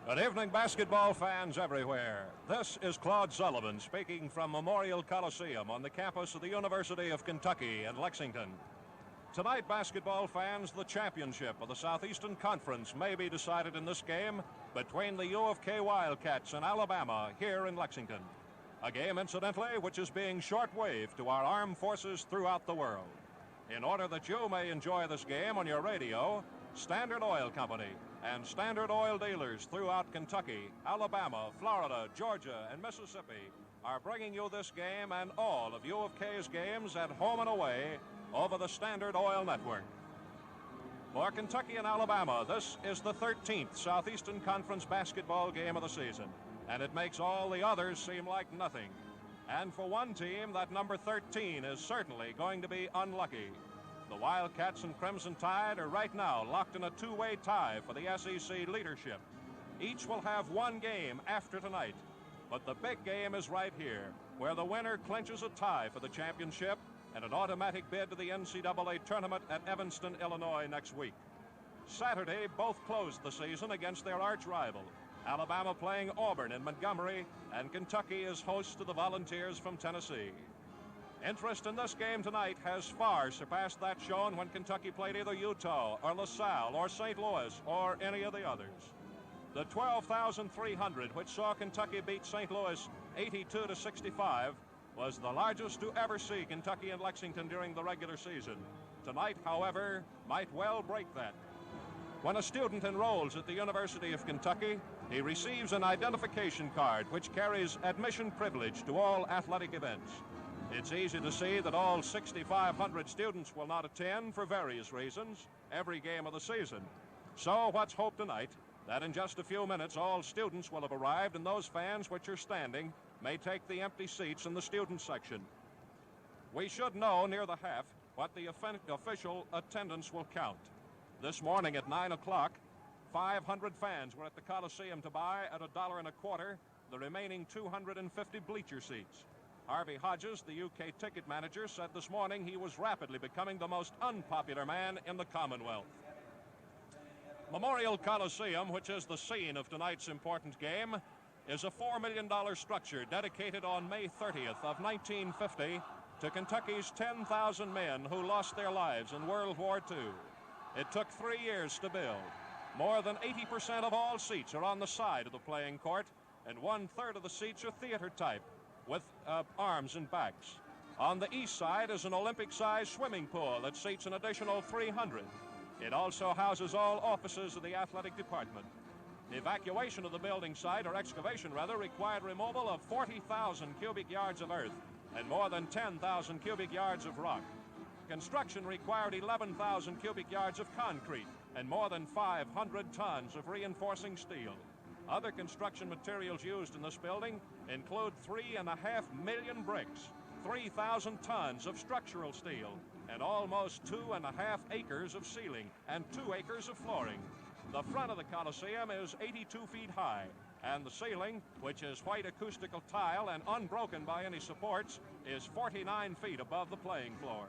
Good evening, basketball fans everywhere. This is Claude Sullivan speaking from Memorial Coliseum on the campus of the University of Kentucky in Lexington. Tonight, basketball fans, the championship of the Southeastern Conference may be decided in this game between the U of K Wildcats and Alabama here in Lexington. A game, incidentally, which is being shortwave to our armed forces throughout the world. In order that you may enjoy this game on your radio, Standard Oil Company and Standard Oil dealers throughout Kentucky, Alabama, Florida, Georgia, and Mississippi are bringing you this game and all of U of K's games at home and away over the Standard Oil Network. For Kentucky and Alabama, this is the 13th Southeastern Conference basketball game of the season, and it makes all the others seem like nothing. And for one team, that number 13 is certainly going to be unlucky. The Wildcats and Crimson Tide are right now locked in a two-way tie for the SEC leadership. Each will have one game after tonight, but the big game is right here, where the winner clinches a tie for the championship and an automatic bid to the NCAA tournament at Evanston, Illinois next week. Saturday, both closed the season against their arch rival, Alabama playing Auburn in Montgomery, and Kentucky is host to the Volunteers from Tennessee. Interest in this game tonight has far surpassed that shown when Kentucky played either Utah or LaSalle or St. Louis or any of the others. The 12,300 which saw Kentucky beat St. Louis 82-65 was the largest to ever see Kentucky and Lexington during the regular season. Tonight, however, might well break that. When a student enrolls at the University of Kentucky, he receives an identification card which carries admission privilege to all athletic events. It's easy to see that all 6,500 students will not attend for various reasons every game of the season. So what's hope tonight? That in just a few minutes all students will have arrived, and those fans which are standing may take the empty seats in the student section. We should know near the half what the official attendance will count. This morning at 9 o'clock, 500 fans were at the Coliseum to buy at $1.25 the remaining 250 bleacher seats. Harvey Hodges, the UK ticket manager, said this morning he was rapidly becoming the most unpopular man in the Commonwealth. Memorial Coliseum, which is the scene of tonight's important game, is a $4 million structure dedicated on May 30th of 1950 to Kentucky's 10,000 men who lost their lives in World War II. It took 3 years to build. More than 80% of all seats are on the side of the playing court, and 1/3 of the seats are theater type, with arms and backs. On the east side is an Olympic-sized swimming pool that seats an additional 300. It also houses all offices of the athletic department. Evacuation of the building site, or excavation rather, required removal of 40,000 cubic yards of earth and more than 10,000 cubic yards of rock. Construction required 11,000 cubic yards of concrete and more than 500 tons of reinforcing steel. Other construction materials used in this building include 3.5 million bricks, 3,000 tons of structural steel, and almost 2.5 acres of ceiling and 2 acres of flooring. The front of the Coliseum is 82 feet high, and the ceiling, which is white acoustical tile and unbroken by any supports, is 49 feet above the playing floor.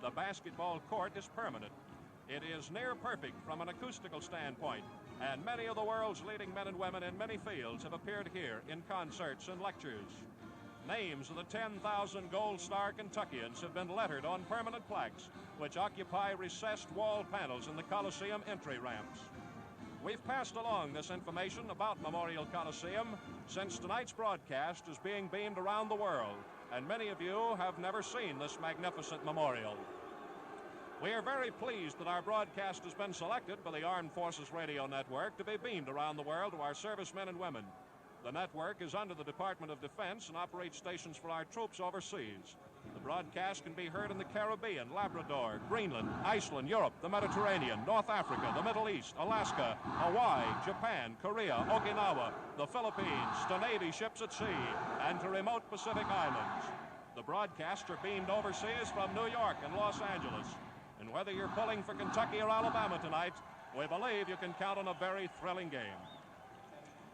The basketball court is permanent. It is near perfect from an acoustical standpoint, and many of the world's leading men and women in many fields have appeared here in concerts and lectures. Names of the 10,000 Gold Star Kentuckians have been lettered on permanent plaques, which occupy recessed wall panels in the Coliseum entry ramps. We've passed along this information about Memorial Coliseum since tonight's broadcast is being beamed around the world, and many of you have never seen this magnificent memorial. We are very pleased that our broadcast has been selected by the Armed Forces Radio Network to be beamed around the world to our servicemen and women. The network is under the Department of Defense and operates stations for our troops overseas. The broadcast can be heard in the Caribbean, Labrador, Greenland, Iceland, Europe, the Mediterranean, North Africa, the Middle East, Alaska, Hawaii, Japan, Korea, Okinawa, the Philippines, to Navy ships at sea, and to remote Pacific islands. The broadcasts are beamed overseas from New York and Los Angeles. And whether you're pulling for Kentucky or Alabama tonight, we believe you can count on a very thrilling game.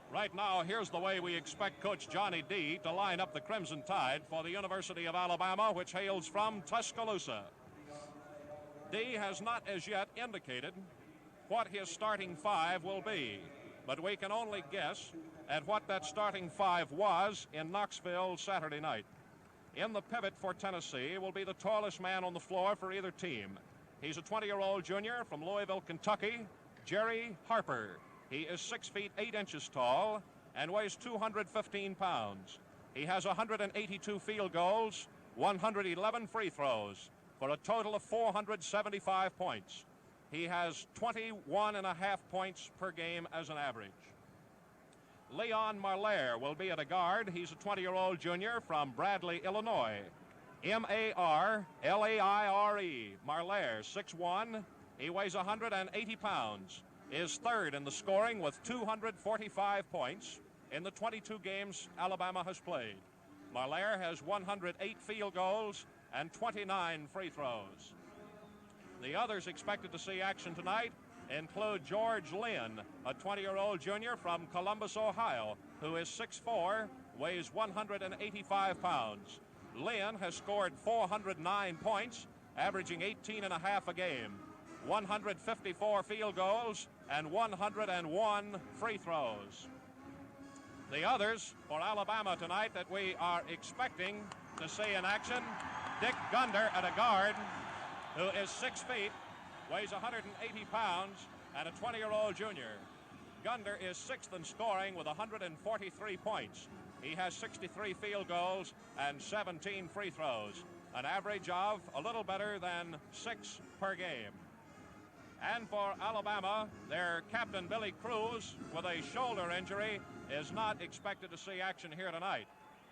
Right now, here's the way we expect Coach Johnny D to line up the Crimson Tide for the University of Alabama, which hails from Tuscaloosa. D has not as yet indicated what his starting five will be. but we can only guess at what that starting five was in Knoxville Saturday night. In the pivot for Tennessee will be the tallest man on the floor for either team. He's a 20-year-old junior from Louisville, Kentucky, Jerry Harper. He is 6 feet 8 inches tall and weighs 215 pounds. He has 182 field goals, 111 free throws, for a total of 475 points. He has 21.5 points per game as an average. Leon Marlaire will be at a guard. He's a 20-year-old junior from Bradley, Illinois. Marlaire. Marlaire, 6'1". He weighs 180 pounds. Is third in the scoring with 245 points in the 22 games Alabama has played. Marlaire has 108 field goals and 29 free throws. The others expected to see action tonight include George Lynn, a 20-year-old junior from Columbus, Ohio, who is 6'4", weighs 185 pounds. Lynn has scored 409 points, averaging 18.5 a game, 154 field goals, and 101 free throws. The others for Alabama tonight that we are expecting to see in action: Dick Gunder at a guard, who is 6 feet, weighs 180 pounds, and a 20-year-old junior. Gunder is sixth in scoring with 143 points. He has 63 field goals and 17 free throws, an average of a little better than 6 per game. And for Alabama, their captain, Billy Cruz, with a shoulder injury, is not expected to see action here tonight.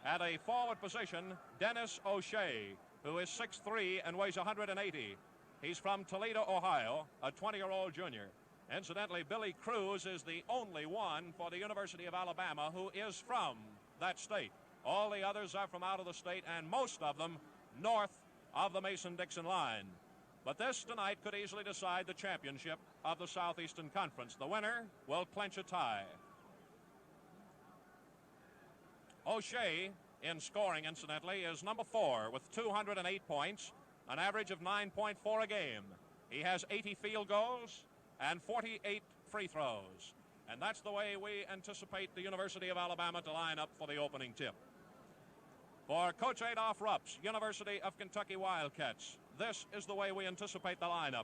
At a forward position, Dennis O'Shea, who is 6'3" and weighs 180. He's from Toledo, Ohio, a 20-year-old junior. Incidentally, Billy Cruz is the only one for the University of Alabama who is from that state. All the others are from out of the state, and most of them north of the Mason-Dixon line. But this tonight could easily decide the championship of the Southeastern Conference. The winner will clinch a tie. O'Shea, in scoring, incidentally, is number 4 with 208 points, an average of 9.4 a game. He has 80 field goals and 48 free throws. And that's the way we anticipate the University of Alabama to line up for the opening tip. For Coach Adolph Rupp's University of Kentucky Wildcats, this is the way we anticipate the lineup.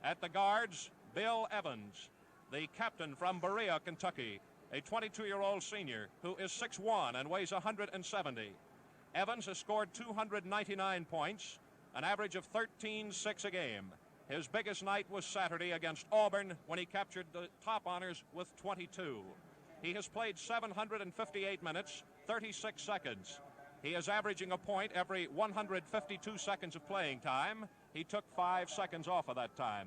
At the guards, Bill Evans, the captain from Berea, Kentucky, a 22-year-old senior who is 6'1" and weighs 170. Evans has scored 299 points, an average of 13.6 a game. His biggest night was Saturday against Auburn when he captured the top honors with 22. He has played 758 minutes, 36 seconds. He is averaging a point every 152 seconds of playing time. He took 5 seconds off of that time.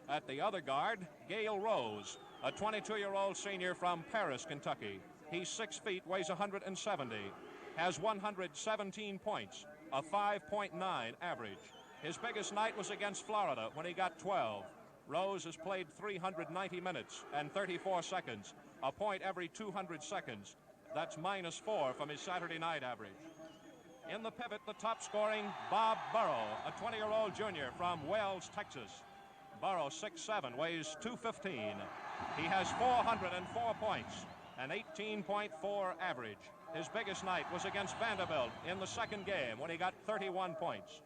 At the other guard, Gale Rose, a 22-year-old senior from Paris, Kentucky. He's 6 feet, weighs 170, has 117 points, a 5.9 average. His biggest night was against Florida when he got 12. Rose has played 390 minutes and 34 seconds, a point every 200 seconds. That's -4 from his Saturday night average. In the pivot, the top scoring, Bob Burrow, a 20-year-old junior from Wells, Texas. Burrow, 6'7", weighs 215. He has 404 points, an 18.4 average. His biggest night was against Vanderbilt in the second game when he got 31 points.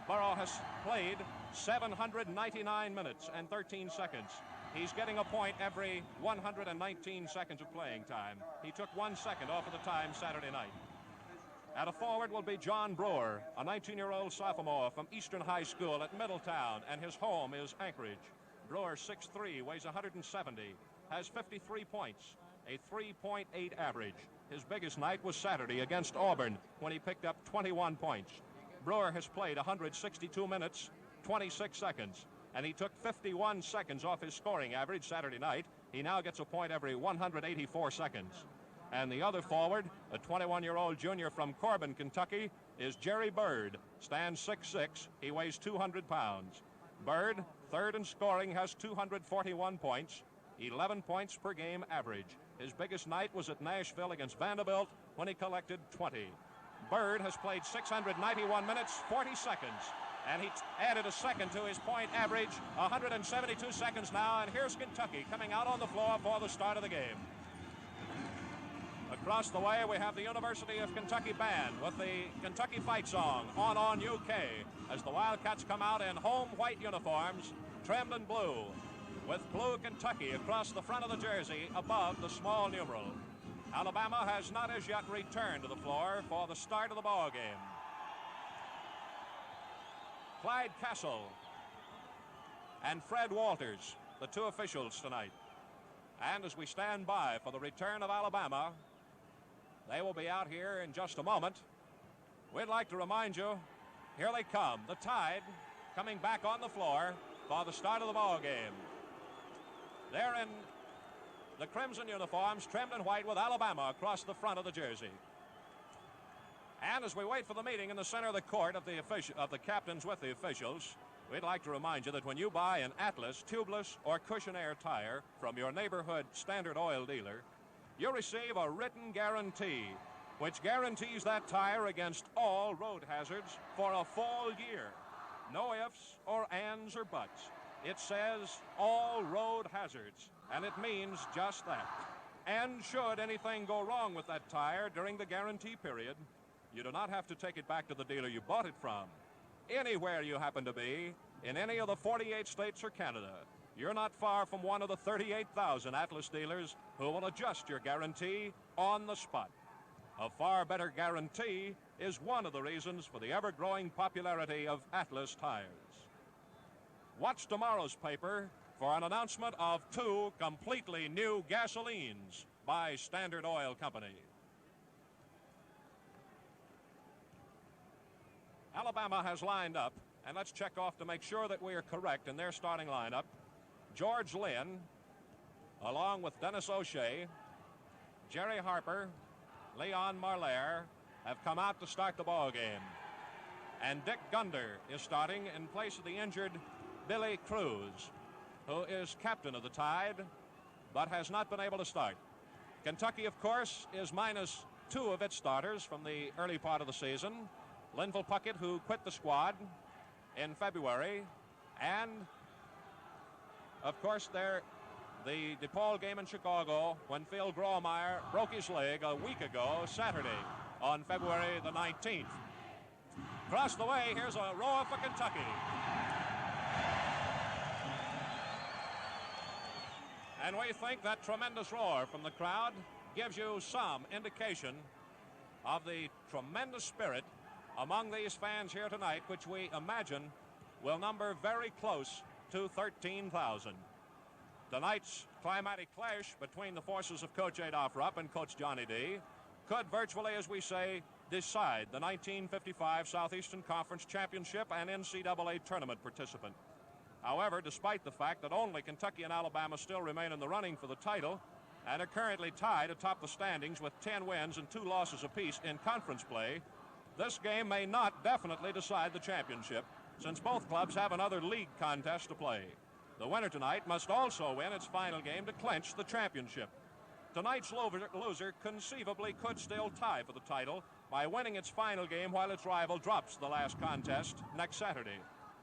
Burrow has played 799 minutes and 13 seconds. He's getting a point every 119 seconds of playing time. He took 1 second off of the time Saturday night. At a forward will be John Brewer, a 19-year-old sophomore from Eastern High School at Middletown, and his home is Anchorage. Brewer, 6'3", weighs 170, has 53 points, a 3.8 average. His biggest night was Saturday against Auburn when he picked up 21 points. Brewer has played 162 minutes, 26 seconds, and he took 51 seconds off his scoring average Saturday night. He now gets a point every 184 seconds. And the other forward, a 21-year-old junior from Corbin, Kentucky, is Jerry Bird, stands 6'6". He weighs 200 pounds. Bird, third in scoring, has 241 points, 11 points per game average. His biggest night was at Nashville against Vanderbilt when he collected 20. Bird has played 691 minutes, 40 seconds, And he added a second to his point average, 172 seconds now, and here's Kentucky coming out on the floor for the start of the game. Across the way, we have the University of Kentucky band with the Kentucky fight song, On UK, as the Wildcats come out in home white uniforms, trimmed in blue, with blue Kentucky across the front of the jersey above the small numeral. Alabama has not as yet returned to the floor for the start of the ball game. Clyde Castle and Fred Walters, the two officials tonight. And as we stand by for the return of Alabama, they will be out here in just a moment. We'd like to remind you, here they come, the Tide coming back on the floor for the start of the ball game. They're in the crimson uniforms, trimmed in white with Alabama across the front of the jersey. And as we wait for the meeting in the center of the court of the captains with the officials, we'd like to remind you that when you buy an Atlas, tubeless, or Cushion Air tire from your neighborhood Standard Oil dealer, you receive a written guarantee, which guarantees that tire against all road hazards for a full year. No ifs or ands or buts. It says all road hazards, and it means just that. And should anything go wrong with that tire during the guarantee period, you do not have to take it back to the dealer you bought it from. Anywhere you happen to be, in any of the 48 states or Canada, you're not far from one of the 38,000 Atlas dealers who will adjust your guarantee on the spot. A far better guarantee is one of the reasons for the ever-growing popularity of Atlas tires. Watch tomorrow's paper for an announcement of two completely new gasolines by Standard Oil Company. Alabama has lined up, and let's check off to make sure that we are correct in their starting lineup. George Lynn, along with Dennis O'Shea, Jerry Harper, Leon Marlaire, have come out to start the ball game. And Dick Gunder is starting in place of the injured Billy Cruz, who is captain of the Tide, but has not been able to start. Kentucky, of course, is minus two of its starters from the early part of the season. Linville Puckett, who quit the squad in February, and of course the DePaul game in Chicago when Phil Grawemeyer broke his leg a week ago, Saturday, on February the 19th. Across the way, here's a roar for Kentucky. And we think that tremendous roar from the crowd gives you some indication of the tremendous spirit among these fans here tonight, which we imagine will number very close to 13,000. Tonight's climatic clash between the forces of Coach Adolph Rupp and Coach Johnny D could virtually, as we say, decide the 1955 Southeastern Conference Championship and NCAA tournament participant. However, despite the fact that only Kentucky and Alabama still remain in the running for the title and are currently tied atop the standings with 10 wins and 2 losses apiece in conference play, this game may not definitely decide the championship, since both clubs have another league contest to play. The winner tonight must also win its final game to clinch the championship. Tonight's loser conceivably could still tie for the title by winning its final game while its rival drops the last contest next Saturday.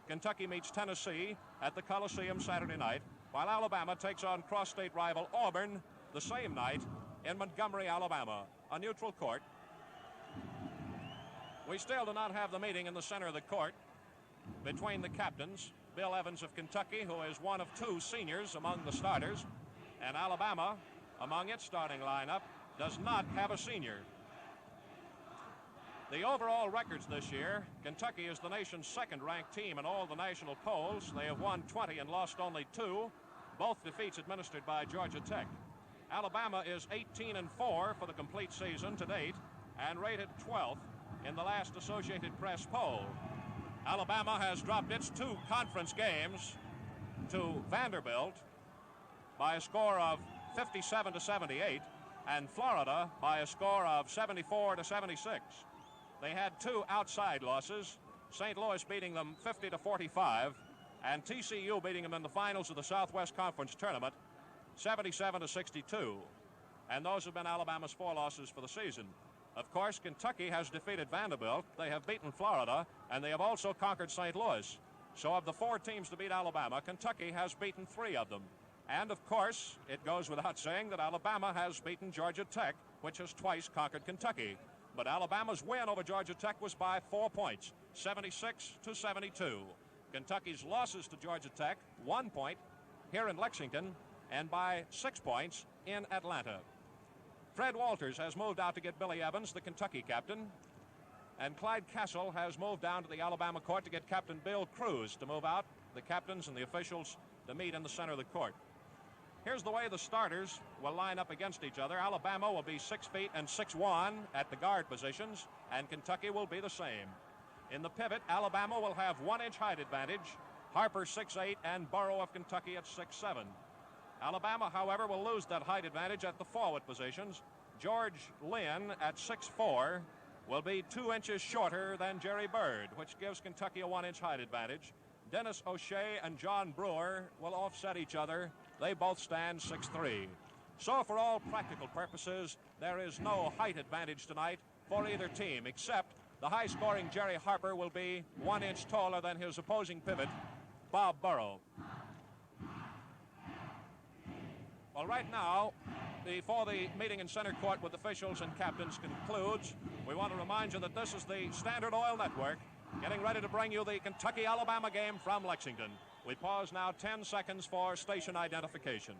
Kentucky meets Tennessee at the Coliseum Saturday night, while Alabama takes on cross-state rival Auburn the same night in Montgomery, Alabama, a neutral court. We still do not have the meeting in the center of the court between the captains, Bill Evans of Kentucky, who is one of 2 seniors among the starters, and Alabama, among its starting lineup, does not have a senior. The overall records this year, Kentucky is the nation's second-ranked team in all the national polls. They have won 20 and lost only 2, both defeats administered by Georgia Tech. Alabama is 18-4 for the complete season to date and rated 12th in the last Associated Press poll. Alabama has dropped its 2 conference games to Vanderbilt by a score of 57-78 and Florida by a score of 74-76. They had 2 outside losses, St. Louis beating them 50-45 and TCU beating them in the finals of the Southwest Conference Tournament 77-62. And those have been Alabama's 4 losses for the season. Of course, Kentucky has defeated Vanderbilt, they have beaten Florida, and they have also conquered St. Louis. So of the 4 teams to beat Alabama, Kentucky has beaten 3 of them. And of course, it goes without saying that Alabama has beaten Georgia Tech, which has twice conquered Kentucky. But Alabama's win over Georgia Tech was by 4 points, 76-72. Kentucky's losses to Georgia Tech, 1 point here in Lexington, and by 6 points in Atlanta. Fred Walters has moved out to get Billy Evans, the Kentucky captain, and Clyde Castle has moved down to the Alabama court to get Captain Bill Cruz to move out, the captains and the officials to meet in the center of the court. Here's the way the starters will line up against each other. Alabama will be 6 feet and 6'1" at the guard positions, and Kentucky will be the same. In the pivot, Alabama will have 1-inch height advantage, Harper 6'8", and Burrow of Kentucky at 6'7". Alabama, however, will lose that height advantage at the forward positions. George Lynn at 6'4" will be 2 inches shorter than Jerry Bird, which gives Kentucky a 1-inch height advantage. Dennis O'Shea and John Brewer will offset each other. They both stand 6'3". So for all practical purposes, there is no height advantage tonight for either team, except the high-scoring Jerry Harper will be 1 inch taller than his opposing pivot, Bob Burrow. Well, right now, before the meeting in center court with officials and captains concludes, we want to remind you that this is the Standard Oil Network getting ready to bring you the Kentucky-Alabama game from Lexington. We pause now 10 seconds for station identification.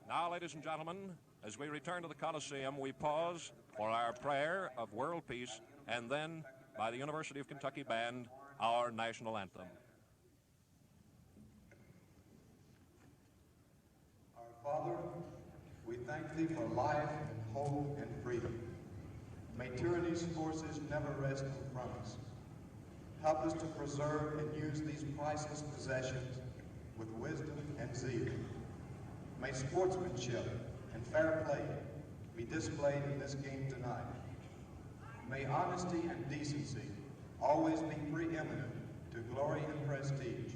Now, ladies and gentlemen, as we return to the Coliseum, we pause for our prayer of world peace, and then, by the University of Kentucky Band, our national anthem. Our Father, we thank Thee for life and hope and freedom. May tyranny's forces never wrest them from us. Help us to preserve and use these priceless possessions with wisdom and zeal. May sportsmanship and fair play be displayed in this game tonight. May honesty and decency always be preeminent to glory and prestige.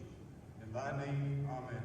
In Thy name, amen.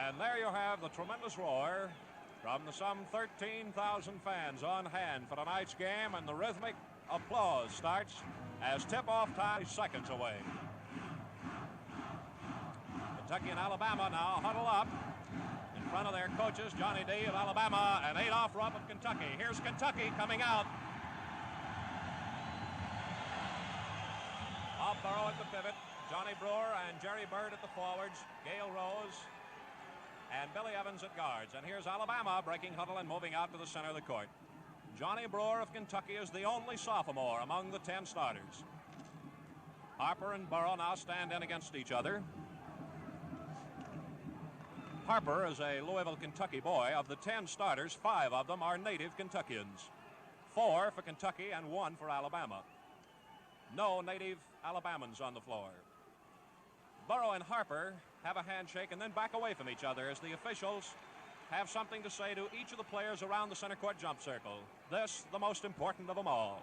And there you have the tremendous roar from the some 13,000 fans on hand for tonight's game, and the rhythmic applause starts as tip-off time is seconds away. Kentucky and Alabama now huddle up in front of their coaches, Johnny D of Alabama and Adolph Rupp of Kentucky. Here's Kentucky coming out. Bob Burrow at the pivot, Johnny Brewer and Jerry Bird at the forwards, Gale Rose and Billy Evans at guards. And here's Alabama breaking huddle and moving out to the center of the court. Johnny Brewer of Kentucky is the only sophomore among the 10 starters. Harper and Burrow now stand in against each other. Harper is a Louisville, Kentucky boy. Of the 10 starters, 5 of them are native Kentuckians. 4 for Kentucky and 1 for Alabama. No native Alabamans on the floor. Burrow and Harper have a handshake and then back away from each other as the officials have something to say to each of the players around the center court jump circle. This, the most important of them all.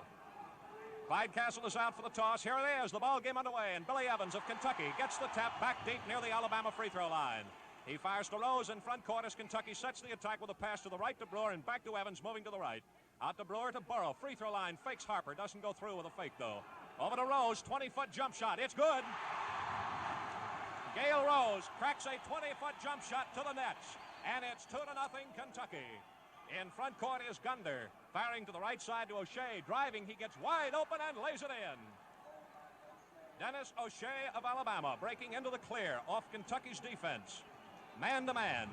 Clyde Castle is out for the toss. Here it is, the ball game underway, and Billy Evans of Kentucky gets the tap back deep near the Alabama free throw line. He fires to Rose in front court as Kentucky sets the attack with a pass to the right to Brewer and back to Evans, moving to the right. Out to Brewer to Burrow. Free throw line, fakes Harper. Doesn't go through with a fake, though. Over to Rose, 20-foot jump shot. It's good. Gail Rose cracks a 20-foot jump shot to the nets. And it's 2-0 Kentucky. In front court is Gunder. Firing to the right side to O'Shea. Driving, he gets wide open and lays it in. Dennis O'Shea of Alabama breaking into the clear off Kentucky's defense. Man-to-man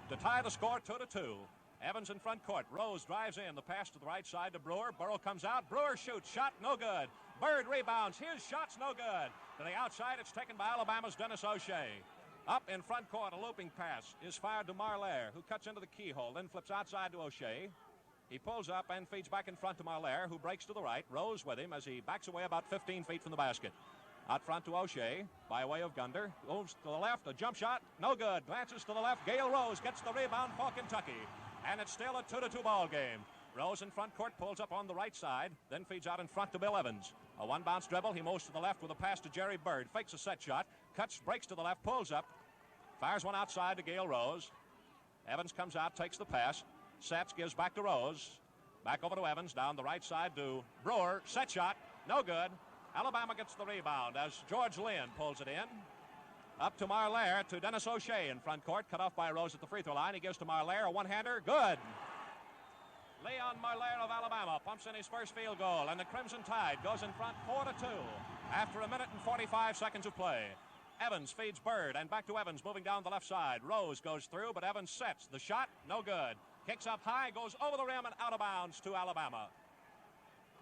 to tie the score 2-2. Evans in front court. Rose drives in. The pass to the right side to Brewer. Burrow comes out. Brewer shoots. Shot no good. Bird rebounds. His shot's no good. To the outside, it's taken by Alabama's Dennis O'Shea. Up in front court, a looping pass is fired to Marlaire, who cuts into the keyhole, then flips outside to O'Shea. He pulls up and feeds back in front to Marlaire, who breaks to the right. Rose with him as he backs away about 15 feet from the basket. Out front to O'Shea by way of Gunder. Moves to the left, a jump shot, no good. Glances to the left. Gail Rose gets the rebound for Kentucky. And it's still a 2-2 ball game. Rose in front court, pulls up on the right side, then feeds out in front to Bill Evans. A one-bounce dribble. He moves to the left with a pass to Jerry Bird. Fakes a set shot, cuts, breaks to the left, pulls up, fires one outside to Gail Rose. Evans comes out, takes the pass, sets, gives back to Rose. Back over to Evans, down the right side to Brewer. Set shot, no good. Alabama gets the rebound as George Lynn pulls it in. Up to Marlaire to Dennis O'Shea in front court. Cut off by Rose at the free throw line. He gives to Marlaire a one-hander. Good. Leon Marlaire of Alabama pumps in his first field goal, and the Crimson Tide goes in front 4-2 after a minute and 45 seconds of play. Evans feeds Bird, and back to Evans moving down the left side. Rose goes through, but Evans sets. The shot, no good. Kicks up high, goes over the rim and out of bounds to Alabama.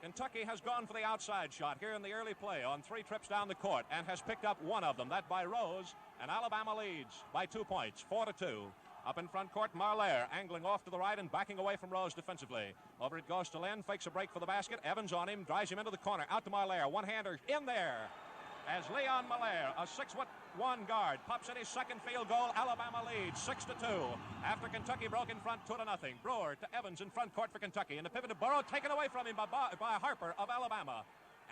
Kentucky has gone for the outside shot here in the early play on 3 trips down the court and has picked up one of them, that by Rose, and Alabama leads by 2 points, 4-2. Up in front court, Marlaire angling off to the right and backing away from Rose defensively. Over it goes to Lynn, fakes a break for the basket. Evans on him, drives him into the corner. Out to Marlaire, one-hander in there. As Leon Marlaire, a 6'1" guard, pops in his second field goal. Alabama leads 6-2 after Kentucky broke in front 2-0. Brewer to Evans in front court for Kentucky, and the pivot to Burrow taken away from him by Harper of Alabama.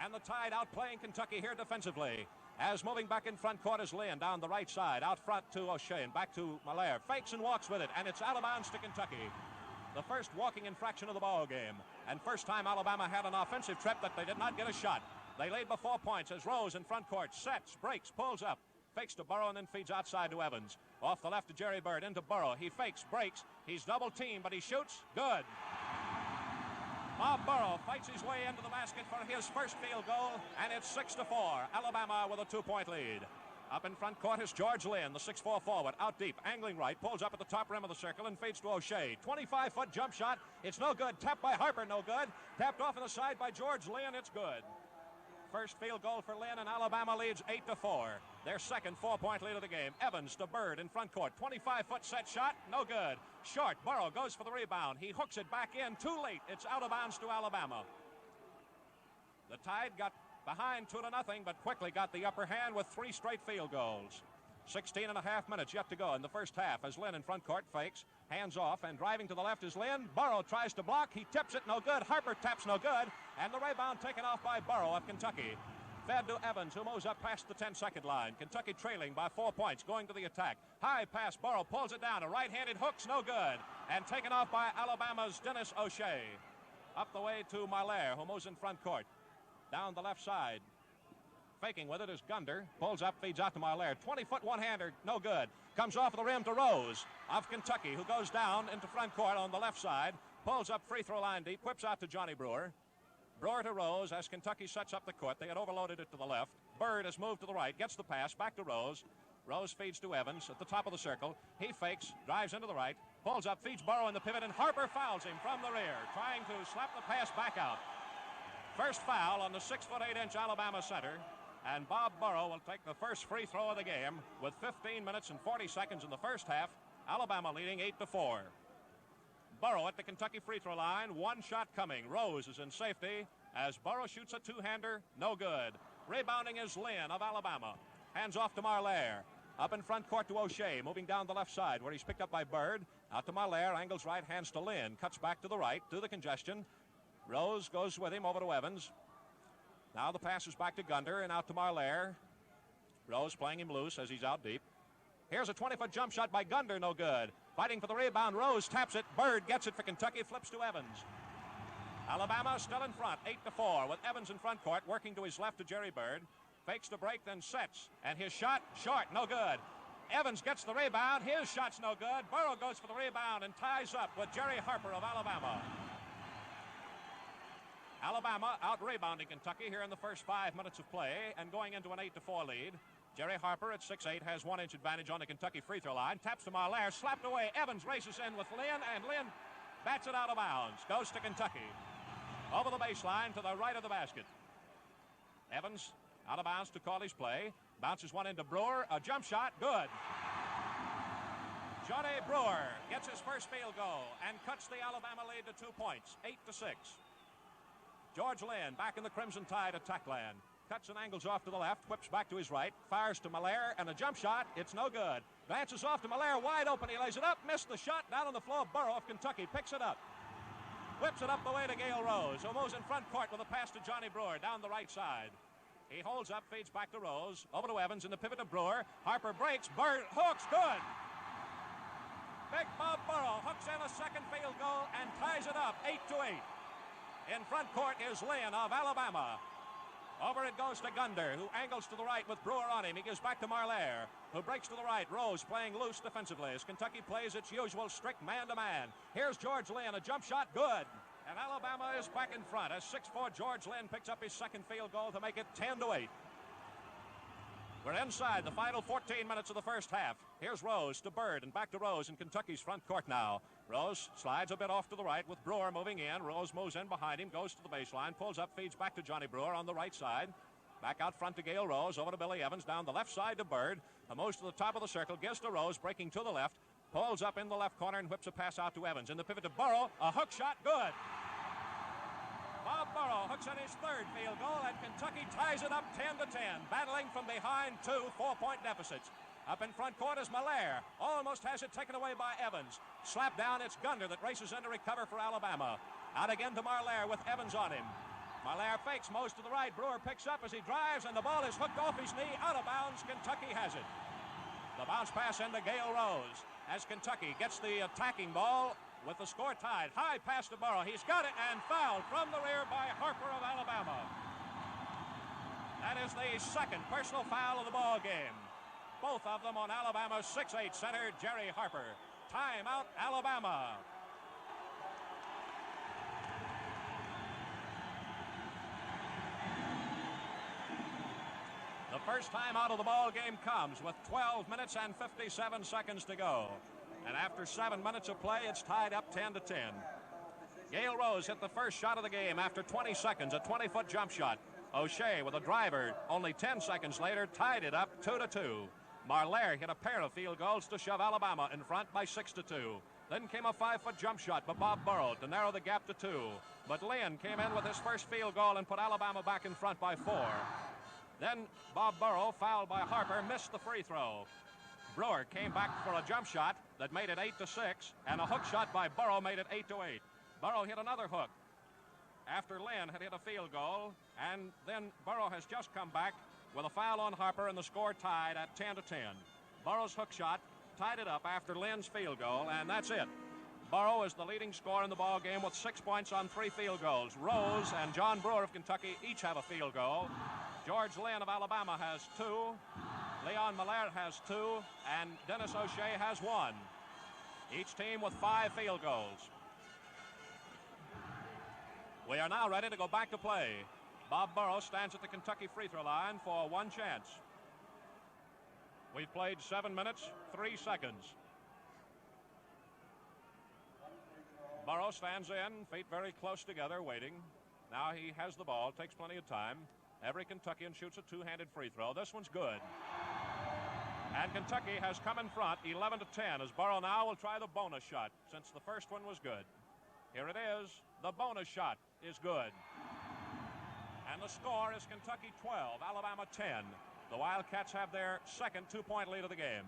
And the Tide outplaying Kentucky here defensively. As moving back in front court is Lynn down the right side, out front to O'Shea and back to Marlaire. Fakes and walks with it, and it's out of bounds to Kentucky. The first walking infraction of the ball game, and first time Alabama had an offensive trip that they did not get a shot. They lead by 4 points as Rose in front court sets, breaks, pulls up, fakes to Burrow and then feeds outside to Evans. Off the left to Jerry Bird, into Burrow. He fakes, breaks, he's double teamed, but he shoots. Good. Bob Burrow fights his way into the basket for his first field goal, and it's 6-4. Alabama with a 2-point lead. Up in front court is George Lynn, the 6'4" forward, out deep, angling right, pulls up at the top rim of the circle and feeds to O'Shea. 25-foot jump shot, it's no good. Tapped by Harper, no good. Tapped off on the side by George Lynn, it's good. First field goal for Lynn, and Alabama leads 8-4. Their second 4-point lead of the game. Evans to Bird in front court. 25-foot set shot, no good. Short, Burrow goes for the rebound. He hooks it back in, too late. It's out of bounds to Alabama. The Tide got behind 2-0, but quickly got the upper hand with 3 straight field goals. 16.5 minutes yet to go in the first half as Lynn in front court fakes, hands off, and driving to the left is Lynn. Burrow tries to block. He tips it, no good. Harper taps, no good. And the rebound taken off by Burrow of Kentucky. Fed to Evans, who moves up past the 10-second line. Kentucky trailing by 4 points, going to the attack. High pass, Burrow pulls it down. A right-handed hook's no good. And taken off by Alabama's Dennis O'Shea. Up the way to Marlaire, who moves in front court. Down the left side. Faking with it is Gunder. Pulls up, feeds out to Marlaire. 20-foot one-hander, no good. Comes off the rim to Rose of Kentucky, who goes down into front court on the left side. Pulls up free throw line deep, whips out to Johnny Brewer. Brewer to Rose as Kentucky sets up the court. They had overloaded it to the left. Bird has moved to the right, gets the pass, back to Rose. Rose feeds to Evans at the top of the circle. He fakes, drives into the right, pulls up, feeds Burrow in the pivot, and Harper fouls him from the rear, trying to slap the pass back out. First foul on the 6'8" Alabama center. And Bob Burrow will take the first free throw of the game with 15 minutes and 40 seconds in the first half. Alabama leading 8-4. Burrow at the Kentucky free throw line. One shot coming. Rose is in safety as Burrow shoots a two-hander. No good. Rebounding is Lynn of Alabama. Hands off to Marlaire. Up in front court to O'Shea, moving down the left side where he's picked up by Bird. Out to Marlaire, angles right, hands to Lynn. Cuts back to the right, to the congestion. Rose goes with him over to Evans. Now the pass is back to Gunder and out to Marlaire. Rose playing him loose as he's out deep. Here's a 20-foot jump shot by Gunder, no good. Fighting for the rebound, Rose taps it. Bird gets it for Kentucky, flips to Evans. Alabama still in front, 8-4, with Evans in front court, working to his left to Jerry Bird. Fakes the break, then sets. And his shot, short, no good. Evans gets the rebound. His shot's no good. Burrow goes for the rebound and ties up with Jerry Harper of Alabama. Alabama out-rebounding Kentucky here in the first 5 minutes of play and going into an 8-4 lead. Jerry Harper at 6'8" has 1-inch advantage on the Kentucky free throw line. Taps to Marlaire, slapped away. Evans races in with Lynn, and Lynn bats it out of bounds. Goes to Kentucky. Over the baseline to the right of the basket. Evans out of bounds to call his play. Bounces one into Brewer. A jump shot. Good. Johnny Brewer gets his first field goal and cuts the Alabama lead to 2 points. 8-6. George Lynn back in the Crimson Tide attack land. Cuts and angles off to the left. Whips back to his right. Fires to Marlaire. And a jump shot. It's no good. Glances off to Marlaire. Wide open. He lays it up. Missed the shot. Down on the floor. Burrow of Kentucky picks it up. Whips it up the way to Gale Rose, who moves in front court with a pass to Johnny Brewer down the right side. He holds up, feeds back to Rose. Over to Evans in the pivot to Brewer. Harper breaks. Bird hooks. Good. Big Bob Burrow hooks in a second field goal and ties it up 8-8. In front court is Lynn of Alabama. Over it goes to Gunder, who angles to the right with Brewer on him. He gives back to Marlaire, who breaks to the right. Rose playing loose defensively as Kentucky plays its usual strict man-to-man. Here's George Lynn, a jump shot, good. And Alabama is back in front as 6'4" George Lynn picks up his second field goal to make it 10-8. We're inside the final 14 minutes of the first half. Here's Rose to Bird and back to Rose in Kentucky's front court now. Rose slides a bit off to the right with Brewer moving in. Rose moves in behind him, goes to the baseline, pulls up, feeds back to Johnny Brewer on the right side. Back out front to Gale Rose, over to Billy Evans, down the left side to Bird. Moves to the top of the circle, gives to Rose, breaking to the left. Pulls up in the left corner and whips a pass out to Evans. In the pivot to Burrow, a hook shot, good. Bob Burrow hooks in his third field goal, and Kentucky ties it up 10-10, battling from behind 2 4-point deficits. Up in front court is Marlaire. Almost has it taken away by Evans. Slapped down, it's Gunder that races in to recover for Alabama. Out again to Marlaire with Evans on him. Marlaire fakes most to the right. Brewer picks up as he drives, and the ball is hooked off his knee. Out of bounds, Kentucky has it. The bounce pass into Gale Rose as Kentucky gets the attacking ball with the score tied. High pass to Burrow. He's got it and fouled from the rear by Harper of Alabama. That is the second personal foul of the ball game. Both of them on Alabama's 6'8" center, Jerry Harper. Timeout, Alabama. The first time out of the ball game comes with 12 minutes and 57 seconds to go. And after 7 minutes of play, it's tied up 10-10. Gale Rose hit the first shot of the game after 20 seconds, a 20-foot jump shot. O'Shea with a driver only 10 seconds later tied it up 2-2. Marlaire hit a pair of field goals to shove Alabama in front by 6-2. Then came a 5-foot jump shot by Bob Burrow to narrow the gap to 2. But Lynn came in with his first field goal and put Alabama back in front by 4. Then Bob Burrow, fouled by Harper, missed the free throw. Brewer came back for a jump shot that made it 8-6, and a hook shot by Burrow made it 8-8. Burrow hit another hook after Lynn had hit a field goal, and then Burrow has just come back with a foul on Harper, and the score tied at 10-10. Burrow's hook shot tied it up after Lynn's field goal, and that's it. Burrow is the leading scorer in the ball game with 6 points on 3 field goals. Rose and John Brewer of Kentucky each have a field goal. George Lynn of Alabama has 2. Leon Marlaire has 2, and Dennis O'Shea has 1. Each team with 5 field goals. We are now ready to go back to play. Bob Burrow stands at the Kentucky free throw line for one chance. We've played 7 minutes, 3 seconds. Burrow stands in, feet very close together, waiting. Now he has the ball, takes plenty of time. Every Kentuckian shoots a two-handed free throw. This one's good. And Kentucky has come in front 11-10 as Burrow now will try the bonus shot since the first one was good. Here it is. The bonus shot is good. And the score is Kentucky 12, Alabama 10. The Wildcats have their second 2-point lead of the game.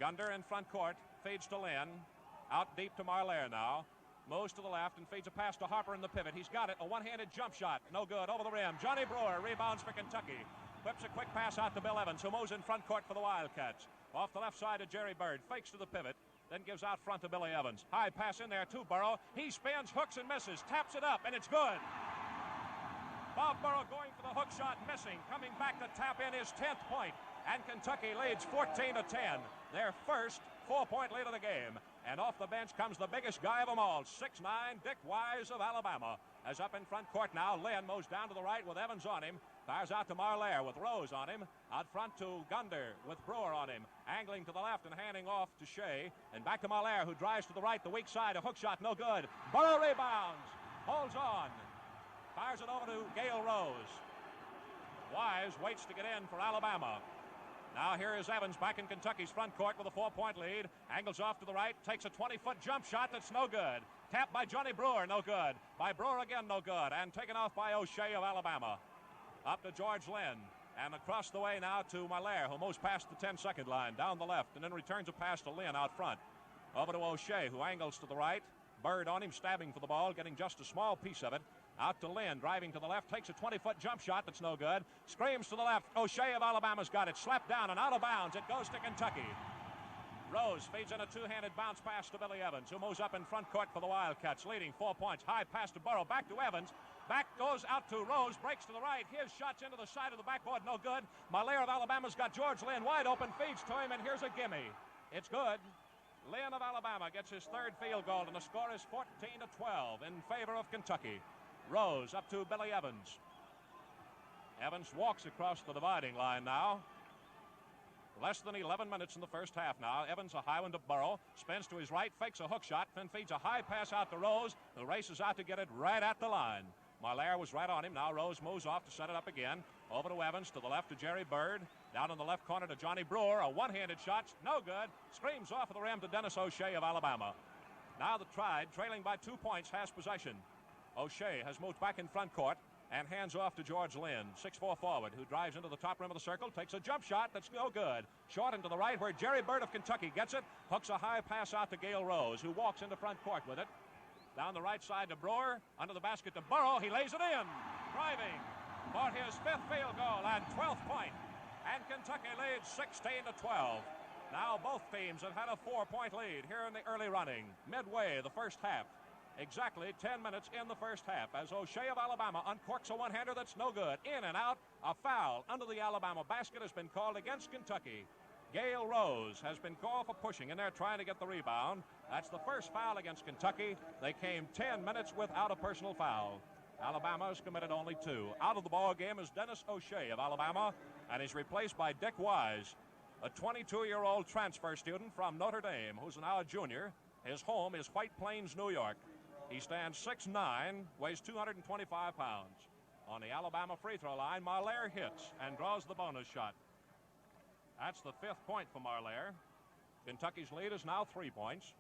Gunder in front court, feeds to Lynn. Out deep to Marlaire now. Moves to the left and feeds a pass to Harper in the pivot. He's got it. A one-handed jump shot. No good. Over the rim. Johnny Brewer rebounds for Kentucky. Whips a quick pass out to Bill Evans, who moves in front court for the Wildcats. Off the left side to Jerry Bird. Fakes to the pivot. Then gives out front to Billy Evans. High pass in there to Burrow. He spins, hooks and misses. Taps it up, and it's good. Bob Burrow going for the hook shot, missing. Coming back to tap in his 10th point. And Kentucky leads 14-10. Their first 4-point lead of the game. And off the bench comes the biggest guy of them all, 6'9", Dick Wise of Alabama. As up in front court now, Lynn moves down to the right with Evans on him. Fires out to Marlaire with Rose on him. Out front to Gunder with Brewer on him. Angling to the left and handing off to Shea. And back to Marlaire, who drives to the right, the weak side. A hook shot, no good. Burrow rebounds. Holds on. Fires it over to Gale Rose. Wise waits to get in for Alabama. Now here is Evans back in Kentucky's front court with a 4-point lead. Angles off to the right, takes a 20-foot jump shot that's no good. Tapped by Johnny Brewer, no good. By Brewer again, no good. And taken off by O'Shea of Alabama. Up to George Lynn. And across the way now to Marlaire, who moves past the 10-second line, down the left, and then returns a pass to Lynn out front. Over to O'Shea, who angles to the right. Bird on him, stabbing for the ball, getting just a small piece of it. Out to Lynn, driving to the left, takes a 20-foot jump shot that's no good. Screams to the left. O'Shea of Alabama's got it. Slapped down and out of bounds. It goes to Kentucky. Rose feeds in a two-handed bounce pass to Billy Evans, who moves up in front court for the Wildcats, leading 4 points. High pass to Burrow, back to Evans. Back goes out to Rose, breaks to the right. His shot's into the side of the backboard, no good. Marlaire of Alabama's got George Lynn wide open, feeds to him, and here's a gimme. It's good. Lynn of Alabama gets his third field goal, and the score is 14-12 in favor of Kentucky. Rose up to Billy Evans. Evans walks across the dividing line now. Less than 11 minutes in the first half now. Evans a high one to Burrow. Spins to his right, fakes a hook shot, then feeds a high pass out to Rose, who races out to get it right at the line. Marlaire was right on him. Now Rose moves off to set it up again. Over to Evans, to the left to Jerry Bird. Down in the left corner to Johnny Brewer. A one-handed shot, no good. Screams off of the rim to Dennis O'Shea of Alabama. Now the Tide, trailing by 2 points, has possession. O'Shea has moved back in front court and hands off to George Lynn, 6'4" forward, who drives into the top rim of the circle, takes a jump shot that's no good. Short into the right where Jerry Bird of Kentucky gets it, hooks a high pass out to Gale Rose, who walks into front court with it. Down the right side to Brewer, under the basket to Burrow, he lays it in, driving for his 5th field goal and 12th point. And Kentucky leads 16-12. Now both teams have had a 4-point lead here in the early running, midway the first half. Exactly 10 minutes in the first half as O'Shea of Alabama uncorks a one-hander that's no good. In and out, a foul under the Alabama basket has been called against Kentucky. Gale Rose has been called for pushing, and they're trying to get the rebound. That's the first foul against Kentucky. They came 10 minutes without a personal foul. Alabama has committed only 2. Out of the ball game is Dennis O'Shea of Alabama, and he's replaced by Dick Wise, a 22-year-old transfer student from Notre Dame who's now a junior. His home is White Plains, New York. He stands 6'9", weighs 225 pounds. On the Alabama free throw line, Marlaire hits and draws the bonus shot. That's the 5th point for Marlaire. Kentucky's lead is now 3 points.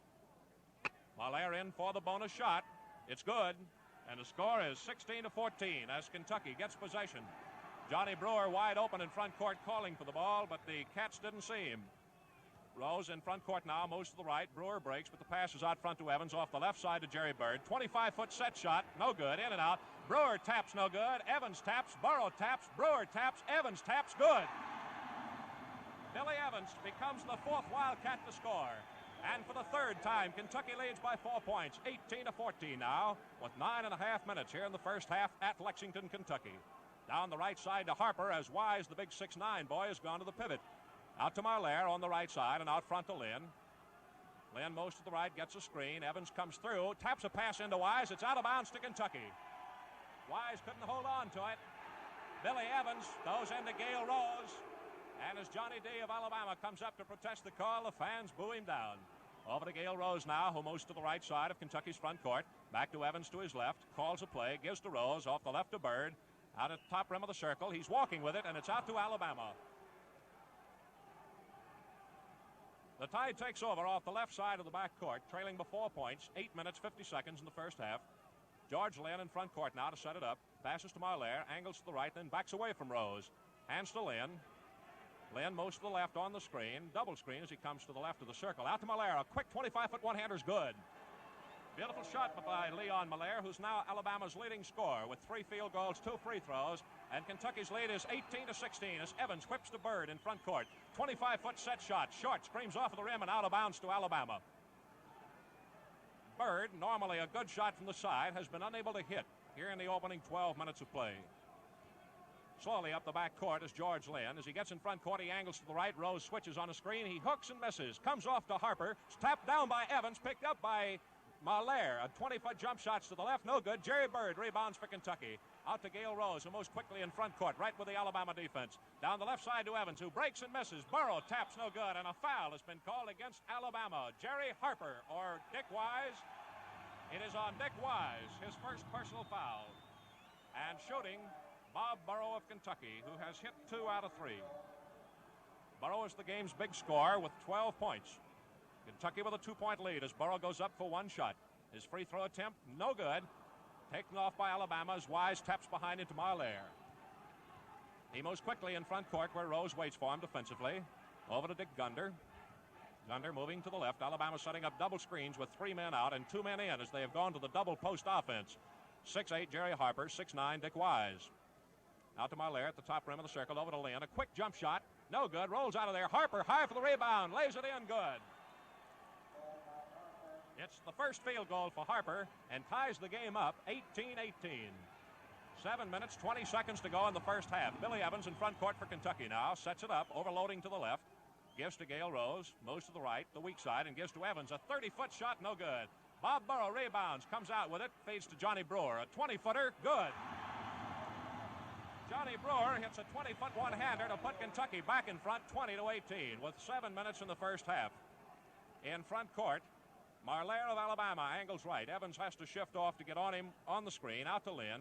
Marlaire in for the bonus shot. It's good. And the score is 16-14 as Kentucky gets possession. Johnny Brewer wide open in front court calling for the ball, but the Cats didn't see him. Rose in front court now, moves to the right. Brewer breaks, but the pass is out front to Evans off the left side to Jerry Bird. 25-foot set shot, no good, in and out. Brewer taps, no good. Evans taps, Burrow taps, Brewer taps, Evans taps, good. Billy Evans becomes the 4th Wildcat to score. And for the 3rd time, Kentucky leads by 4 points, 18-14 now, with 9.5 minutes here in the first half at Lexington, Kentucky. Down the right side to Harper as Wise, the big 6'9" boy, has gone to the pivot. Out to Marlaire on the right side and out front to Lynn. Lynn moves to the right, gets a screen. Evans comes through, taps a pass into Wise. It's out of bounds to Kentucky. Wise couldn't hold on to it. Billy Evans goes into Gale Rose. And as Johnny D of Alabama comes up to protest the call, the fans boo him down. Over to Gale Rose now, who moves to the right side of Kentucky's front court. Back to Evans to his left. Calls a play, gives to Rose, off the left to Bird. Out at the top rim of the circle. He's walking with it, and it's out to Alabama. The Tide takes over off the left side of the backcourt, trailing by 4 points, 8 minutes, 50 seconds in the first half. George Lynn in front court now to set it up. Passes to Marlaire, angles to the right, then backs away from Rose. Hands to Lynn. Lynn moves to the left on the screen. Double screen as he comes to the left of the circle. Out to Malaire. A quick 25-foot one-hander's good. Beautiful shot by Leon Malaire, who's now Alabama's leading scorer with 3 field goals, 2 free throws. And Kentucky's lead is 18-16 as Evans whips to Bird in front court. 25-foot set shot. Short, screams off of the rim and out of bounds to Alabama. Bird, normally a good shot from the side, has been unable to hit here in the opening 12 minutes of play. Slowly up the back court is George Lynn. As he gets in front court, he angles to the right. Rose switches on a screen. He hooks and misses. Comes off to Harper. Tapped down by Evans. Picked up by Malaire. A 20-foot jump shots to the left. No good. Jerry Bird rebounds for Kentucky. Out to Gale Rose, who moves quickly in front court, right with the Alabama defense. Down the left side to Evans, who breaks and misses. Burrow taps no good, and a foul has been called against Alabama. Jerry Harper or Dick Wise. It is on Dick Wise, his first personal foul. And shooting, Bob Burrow of Kentucky, who has hit 2 out of 3. Burrow is the game's big scorer with 12 points. Kentucky with a 2-point lead as Burrow goes up for 1 shot. His free throw attempt, no good. Taken off by Alabama as Wise taps behind into Malaire. He moves quickly in front court where Rose waits for him defensively. Over to Dick Gunder. Gunder moving to the left. Alabama setting up double screens with 3 men out and 2 men in as they have gone to the double post offense. 6'8" Jerry Harper, 6'9" Dick Wise. Out to Malaire at the top rim of the circle. Over to Lynn. A quick jump shot. No good. Rolls out of there. Harper high for the rebound. Lays it in. Good. It's the first field goal for Harper and ties the game up 18-18. 7 minutes, 20 seconds to go in the first half. Billy Evans in front court for Kentucky now. Sets it up. Overloading to the left. Gives to Gale Rose. Moves to the right, the weak side, and gives to Evans. A 30-foot shot. No good. Bob Burrow rebounds. Comes out with it. Feeds to Johnny Brewer. A 20-footer. Good. Johnny Brewer hits a 20-foot one-hander to put Kentucky back in front 20-18 with 7 minutes in the first half. In front court, Malaire of Alabama angles right. Evans has to shift off to get on him on the screen. Out to Lynn.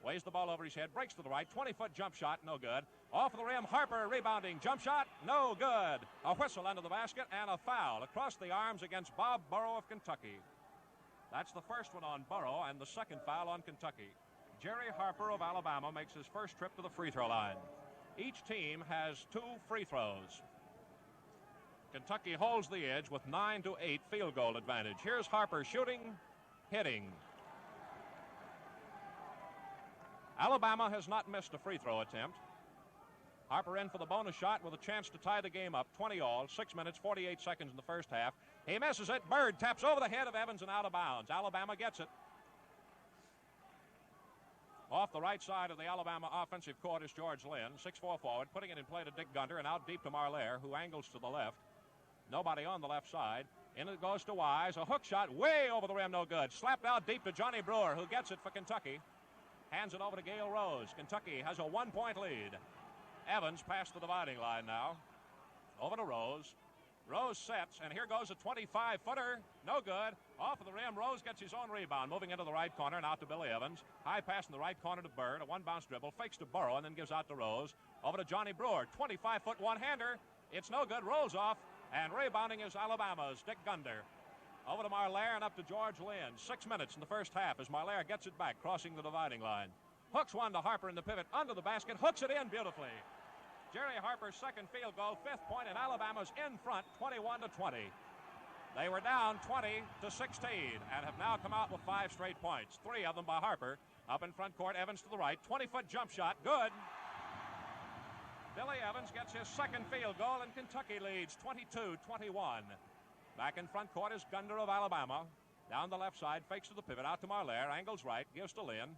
Weighs the ball over his head. Breaks to the right. 20-foot jump shot. No good. Off of the rim. Harper rebounding. Jump shot. No good. A whistle under the basket and a foul across the arms against Bob Burrow of Kentucky. That's the first one on Burrow and the second foul on Kentucky. Jerry Harper of Alabama makes his first trip to the free throw line. Each team has 2 free throws. Kentucky holds the edge with 9-8 field goal advantage. Here's Harper shooting, hitting. Alabama has not missed a free throw attempt. Harper in for the bonus shot with a chance to tie the game up 20-all. 6 minutes, 48 seconds in the first half. He misses it. Bird taps over the head of Evans and out of bounds. Alabama gets it. Off the right side of the Alabama offensive court is George Lynn, 6'4" forward, putting it in play to Dick Gunder and out deep to Malaire, who angles to the left. Nobody on the left side. In it goes to Wise. A hook shot way over the rim, no good. Slapped out deep to Johnny Brewer, who gets it for Kentucky. Hands it over to Gale Rose. Kentucky has a 1-point lead. Evans past the dividing line now. Over to Rose. Rose sets, and here goes a 25-footer. No good. Off of the rim, Rose gets his own rebound. Moving into the right corner and out to Billy Evans. High pass in the right corner to Bird. A one-bounce dribble. Fakes to Burrow and then gives out to Rose. Over to Johnny Brewer. 25-foot one-hander. It's no good. Rolls off. And rebounding is Alabama's Dick Gunder. Over to Malaire and up to George Lynn. 6 minutes in the first half as Malaire gets it back, crossing the dividing line. Hooks one to Harper in the pivot. Under the basket. Hooks it in beautifully. Jerry Harper's second field goal, 5th point, and Alabama's in front, 21-20. They were down 20-16 and have now come out with 5 straight points, 3 of them by Harper. Up in front court, Evans to the right, 20-foot jump shot, good. Billy Evans gets his second field goal, and Kentucky leads 22-21. Back in front court is Gunder of Alabama. Down the left side, fakes to the pivot, out to Malaire, angles right, gives to Lynn.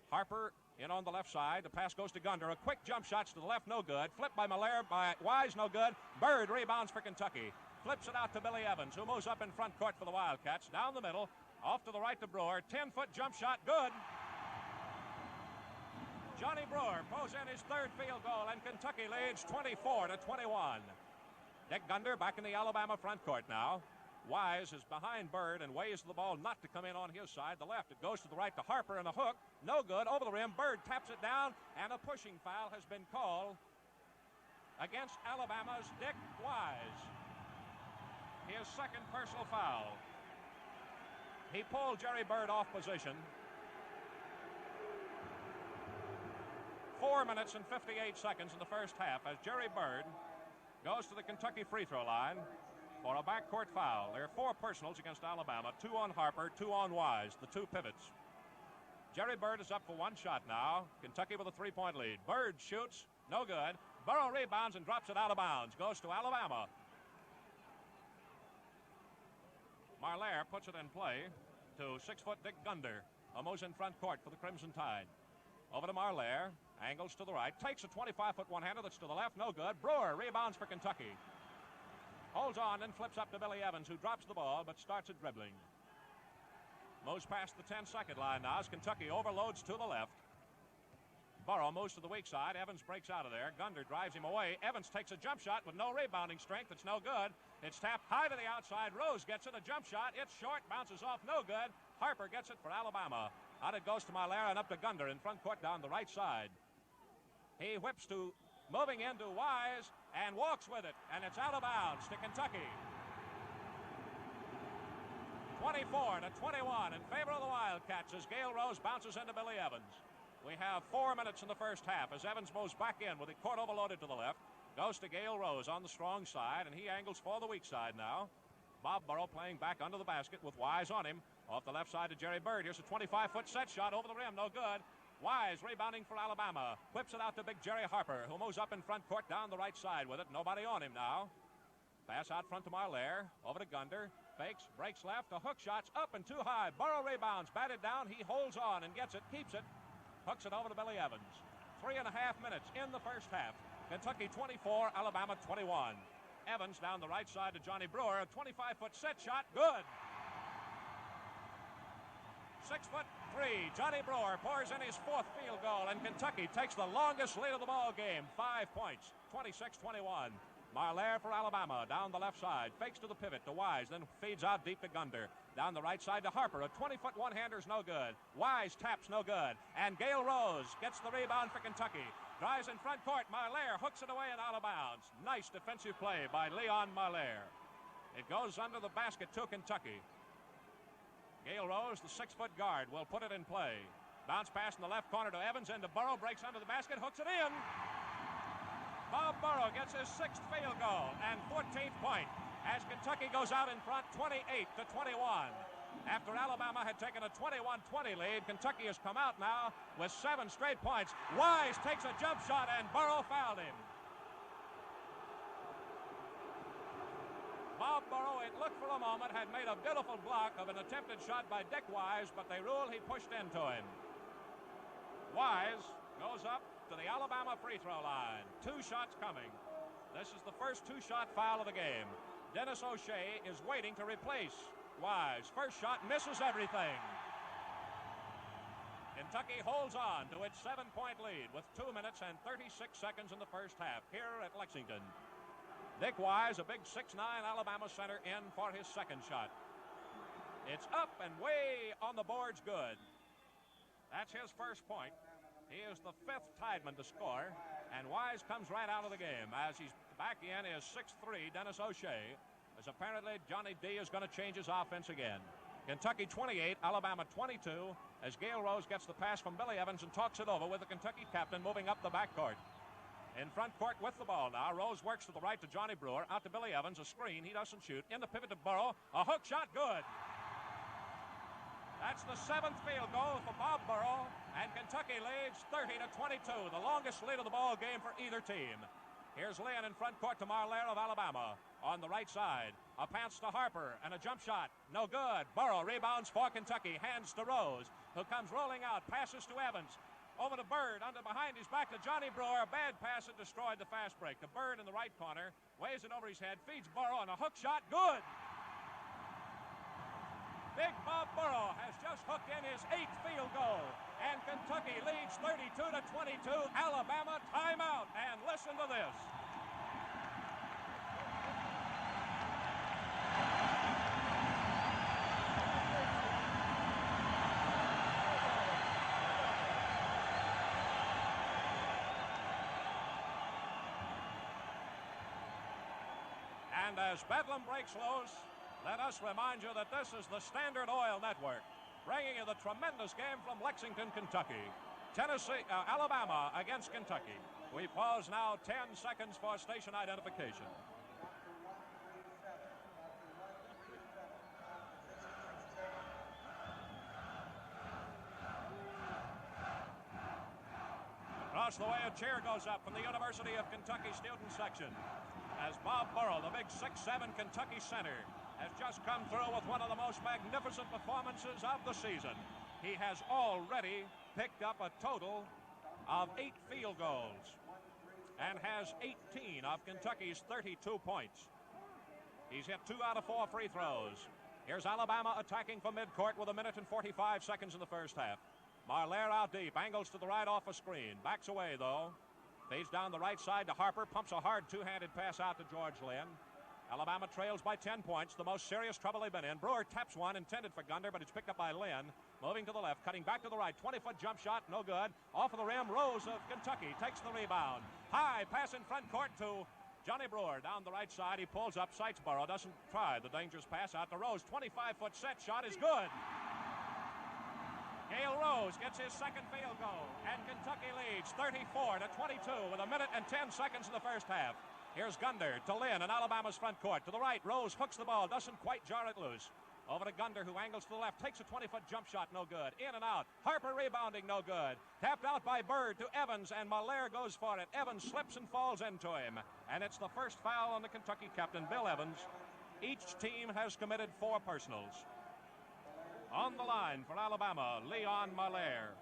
Harper in on the left side. The pass goes to Gunder. A quick jump shots to the left, no good. Flipped by Malaire, by Wise, no good. Bird rebounds for Kentucky. Flips it out to Billy Evans, who moves up in front court for the Wildcats. Down the middle, off to the right to Brewer. 10-foot jump shot, good. Johnny Brewer pulls in his 3rd field goal, and Kentucky leads 24-21. Dick Gunder back in the Alabama front court now. Wise is behind Bird and weighs the ball not to come in on his side. The left, it goes to the right to Harper and a hook. No good. Over the rim. Bird taps it down, and a pushing foul has been called against Alabama's Dick Wise. His second personal foul. He pulled Jerry Bird off position. 4 4 minutes and 58 seconds in the first half as Jerry Bird goes to the Kentucky free throw line for a backcourt foul. There are 4 personals against Alabama, 2 on Harper, 2 on Wise, the 2 pivots. Jerry Bird is up for 1 shot now. Kentucky with a 3-point lead. Bird shoots, no good. Burrow rebounds and drops it out of bounds. Goes to Alabama. Marlaire puts it in play to 6-foot Dick Gunder, who moves in front court for the Crimson Tide. Over to Marlaire, angles to the right, takes a 25-foot one-hander that's to the left, no good. Brewer rebounds for Kentucky. Holds on and flips up to Billy Evans, who drops the ball but starts it dribbling. Moves past the 10-second line now as Kentucky overloads to the left. Burrow moves to the weak side. Evans breaks out of there. Gunder drives him away. Evans takes a jump shot with no rebounding strength. It's no good. It's tapped high to the outside. Rose gets it. A jump shot. It's short. Bounces off. No good. Harper gets it for Alabama. Out it goes to Marlaire and up to Gunder in front court down the right side. He whips to moving into Wise and walks with it. And it's out of bounds to Kentucky. 24-21 in favor of the Wildcats as Gale Rose bounces into Billy Evans. We have 4 minutes in the first half as Evans moves back in with the court overloaded to the left. Goes to Gale Rose on the strong side, and he angles for the weak side now. Bob Burrow playing back under the basket with Wise on him. Off the left side to Jerry Bird. Here's a 25-foot set shot over the rim. No good. Wise rebounding for Alabama. Whips it out to big Jerry Harper, who moves up in front court down the right side with it. Nobody on him now. Pass out front to Marlaire. Over to Gunder. Fakes, breaks left. A hook shot's up and too high. Burrow rebounds. Batted down. He holds on and gets it. Keeps it. Hooks it over to Billy Evans. 3.5 minutes in the first half. Kentucky 24, Alabama 21. Evans down the right side to Johnny Brewer. A 25-foot set shot. Good. 6'3". Johnny Brewer pours in his 4th field goal, and Kentucky takes the longest lead of the ball game. 5 points. 26-21. Marlaire for Alabama down the left side. Fakes to the pivot to Wise, then feeds out deep to Gunder. Down the right side to Harper. A 20-foot one-hander's no good. Wise taps no good. And Gale Rose gets the rebound for Kentucky. Drives in front court. Marlaire hooks it away and out of bounds. Nice defensive play by Leon Marlaire. It goes under the basket to Kentucky. Gale Rose, the 6-foot guard, will put it in play. Bounce pass in the left corner to Evans, into Burrow, breaks under the basket, hooks it in. Bob Burrow gets his 6th field goal and 14th point as Kentucky goes out in front 28-21. After Alabama had taken a 21-20 lead, Kentucky has come out now with 7 straight points. Wise takes a jump shot and Burrow fouled him. Bob Burrow, it looked for a moment, had made a beautiful block of an attempted shot by Dick Wise, but they rule he pushed into him. Wise goes up to the Alabama free throw line. 2 shots coming. This is the first 2-shot foul of the game. Dennis O'Shea is waiting to replace Wise. First shot misses everything. Kentucky holds on to its 7-point lead with 2 minutes and 36 seconds in the first half here at Lexington. Dick Wise, a big 6'9" Alabama center, in for his second shot. It's up and way on the boards, good. That's his first point. He is the 5th Tideman to score, and Wise comes right out of the game. As he's back in is 6'3", Dennis O'Shea, as apparently Johnny D is going to change his offense again. Kentucky 28, Alabama 22, as Gale Rose gets the pass from Billy Evans and talks it over with the Kentucky captain moving up the backcourt. In front court with the ball now. Rose works to the right to Johnny Brewer, out to Billy Evans, a screen, he doesn't shoot. In the pivot to Burrow, a hook shot, good. That's the 7th field goal for Bob Burrow, and Kentucky leads 30-22, the longest lead of the ball game for either team. Here's Leon in front court to Marlaire of Alabama. On the right side, a pass to Harper, and a jump shot, no good. Burrow rebounds for Kentucky, hands to Rose, who comes rolling out, passes to Evans. Over to Bird, under behind his back to Johnny Brewer. A bad pass that destroyed the fast break. The Bird in the right corner, weighs it over his head, feeds Burrow, and a hook shot, good. Big Bob Burrow has just hooked in his 8th field goal, and Kentucky leads 32-22. Alabama timeout, and listen to this. And as Bedlam breaks loose, let us remind you that this is the Standard Oil Network, bringing you the tremendous game from Lexington, Kentucky. Alabama against Kentucky. We pause now 10 seconds for station identification. Across the way, a cheer goes up from the University of Kentucky student section as Bob Burrow, the big 6'7" Kentucky center, has just come through with one of the most magnificent performances of the season. He has already picked up a total of 8 field goals and has 18 of Kentucky's 32 points. He's hit 2 out of 4 free throws. Here's Alabama attacking from midcourt with 1 minute and 45 seconds in the first half. Marlaire out deep, angles to the right off a screen. Backs away, though. Fades down the right side to Harper, pumps a hard two-handed pass out to George Lynn. Alabama trails by 10 points, the most serious trouble they've been in. Brewer taps one, intended for Gunder, but it's picked up by Lynn. Moving to the left, cutting back to the right, 20-foot jump shot, no good. Off of the rim, Rose of Kentucky takes the rebound. High pass in front court to Johnny Brewer. Down the right side, he pulls up, sights Burrow, doesn't try the dangerous pass out to Rose. 25-foot set shot is good. Gale Rose gets his second field goal, and Kentucky leads 34-22 with 1 minute and 10 seconds in the first half. Here's Gunder to Lynn in Alabama's front court. To the right, Rose hooks the ball, doesn't quite jar it loose. Over to Gunder, who angles to the left, takes a 20-foot jump shot, no good. In and out. Harper rebounding, no good. Tapped out by Bird to Evans, and Malaire goes for it. Evans slips and falls into him. And it's the first foul on the Kentucky captain, Bill Evans. Each team has committed 4 personals. On the line for Alabama, Leon Malaire,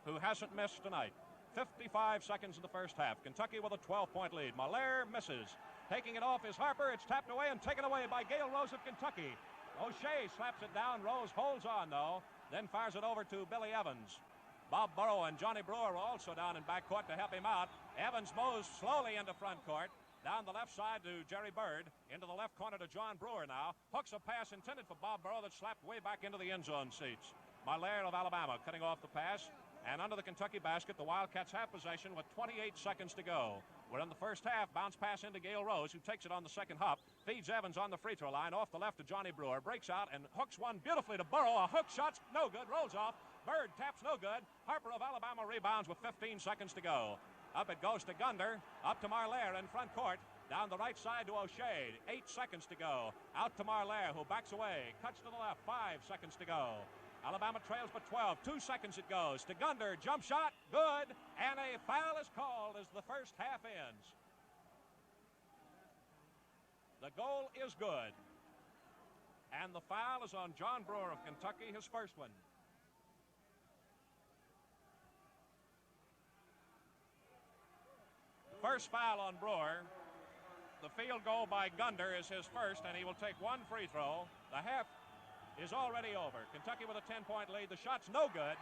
who hasn't missed tonight. 55 seconds in the first half. Kentucky with a 12-point lead. Malaire misses. Taking it off is Harper. It's tapped away and taken away by Gale Rose of Kentucky. O'Shea slaps it down. Rose holds on, though, then fires it over to Billy Evans. Bob Burrow and Johnny Brewer were also down in backcourt to help him out. Evans moves slowly into front court. Down the left side to Jerry Bird. Into the left corner to John Brewer now. Hooks a pass intended for Bob Burrow that slapped way back into the end zone seats. Malaire of Alabama cutting off the pass. And under the Kentucky basket, the Wildcats have possession with 28 seconds to go. We're in the first half. Bounce pass into Gale Rose, who takes it on the second hop. Feeds Evans on the free throw line. Off the left to Johnny Brewer. Breaks out and hooks one beautifully to Burrow. A hook shot's no good. Rolls off. Bird taps no good. Harper of Alabama rebounds with 15 seconds to go. Up it goes to Gunder. Up to Marlaire in front court. Down the right side to O'Shea. 8 seconds to go. Out to Marlaire, who backs away. Cuts to the left. 5 seconds to go. Alabama trails but 12. 2 seconds it goes to Gunder. Jump shot. Good. And a foul is called as the first half ends. The goal is good. And the foul is on John Brewer of Kentucky, his first one. First foul on Brewer. The field goal by Gunder is his first, and he will take 1 free throw. The half is already over. Kentucky with a 10-point lead. The shot's no good.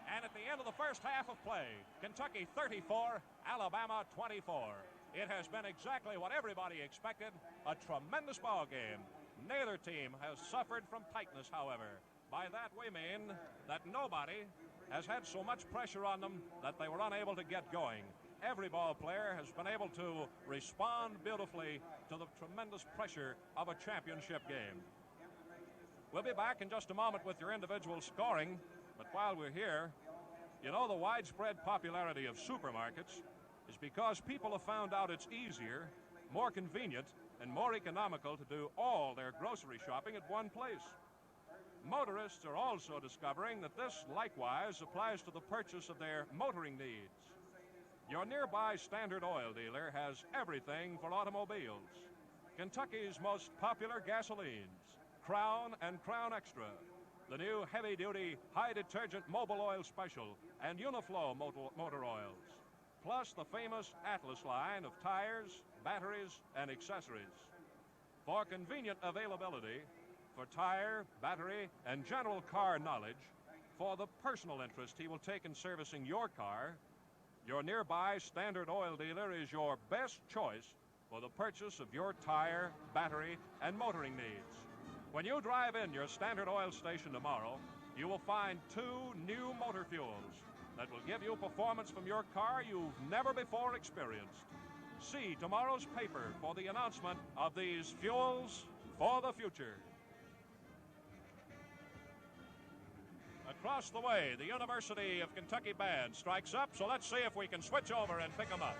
And at the end of the first half of play, Kentucky 34, Alabama 24. It has been exactly what everybody expected, a tremendous ball game. Neither team has suffered from tightness, however. By that we mean that nobody has had so much pressure on them that they were unable to get going. Every ball player has been able to respond beautifully to the tremendous pressure of a championship game. We'll be back in just a moment with your individual scoring, but while we're here, you know, the widespread popularity of supermarkets is because people have found out it's easier, more convenient, and more economical to do all their grocery shopping at one place. Motorists are also discovering that this likewise applies to the purchase of their motoring needs. Your nearby Standard Oil dealer has everything for automobiles. Kentucky's most popular gasolines, Crown and Crown Extra, the new heavy-duty, high-detergent Mobil Oil Special, and Uniflow motor oils, plus the famous Atlas line of tires, batteries, and accessories. For convenient availability, for tire, battery, and general car knowledge, for the personal interest he will take in servicing your car, your nearby Standard Oil dealer is your best choice for the purchase of your tire, battery, and motoring needs. When you drive in your Standard Oil station tomorrow, you will find 2 new motor fuels that will give you performance from your car you've never before experienced. See tomorrow's paper for the announcement of these fuels for the future. A Across the way, the University of Kentucky band strikes up, so let's see if we can switch over and pick them up.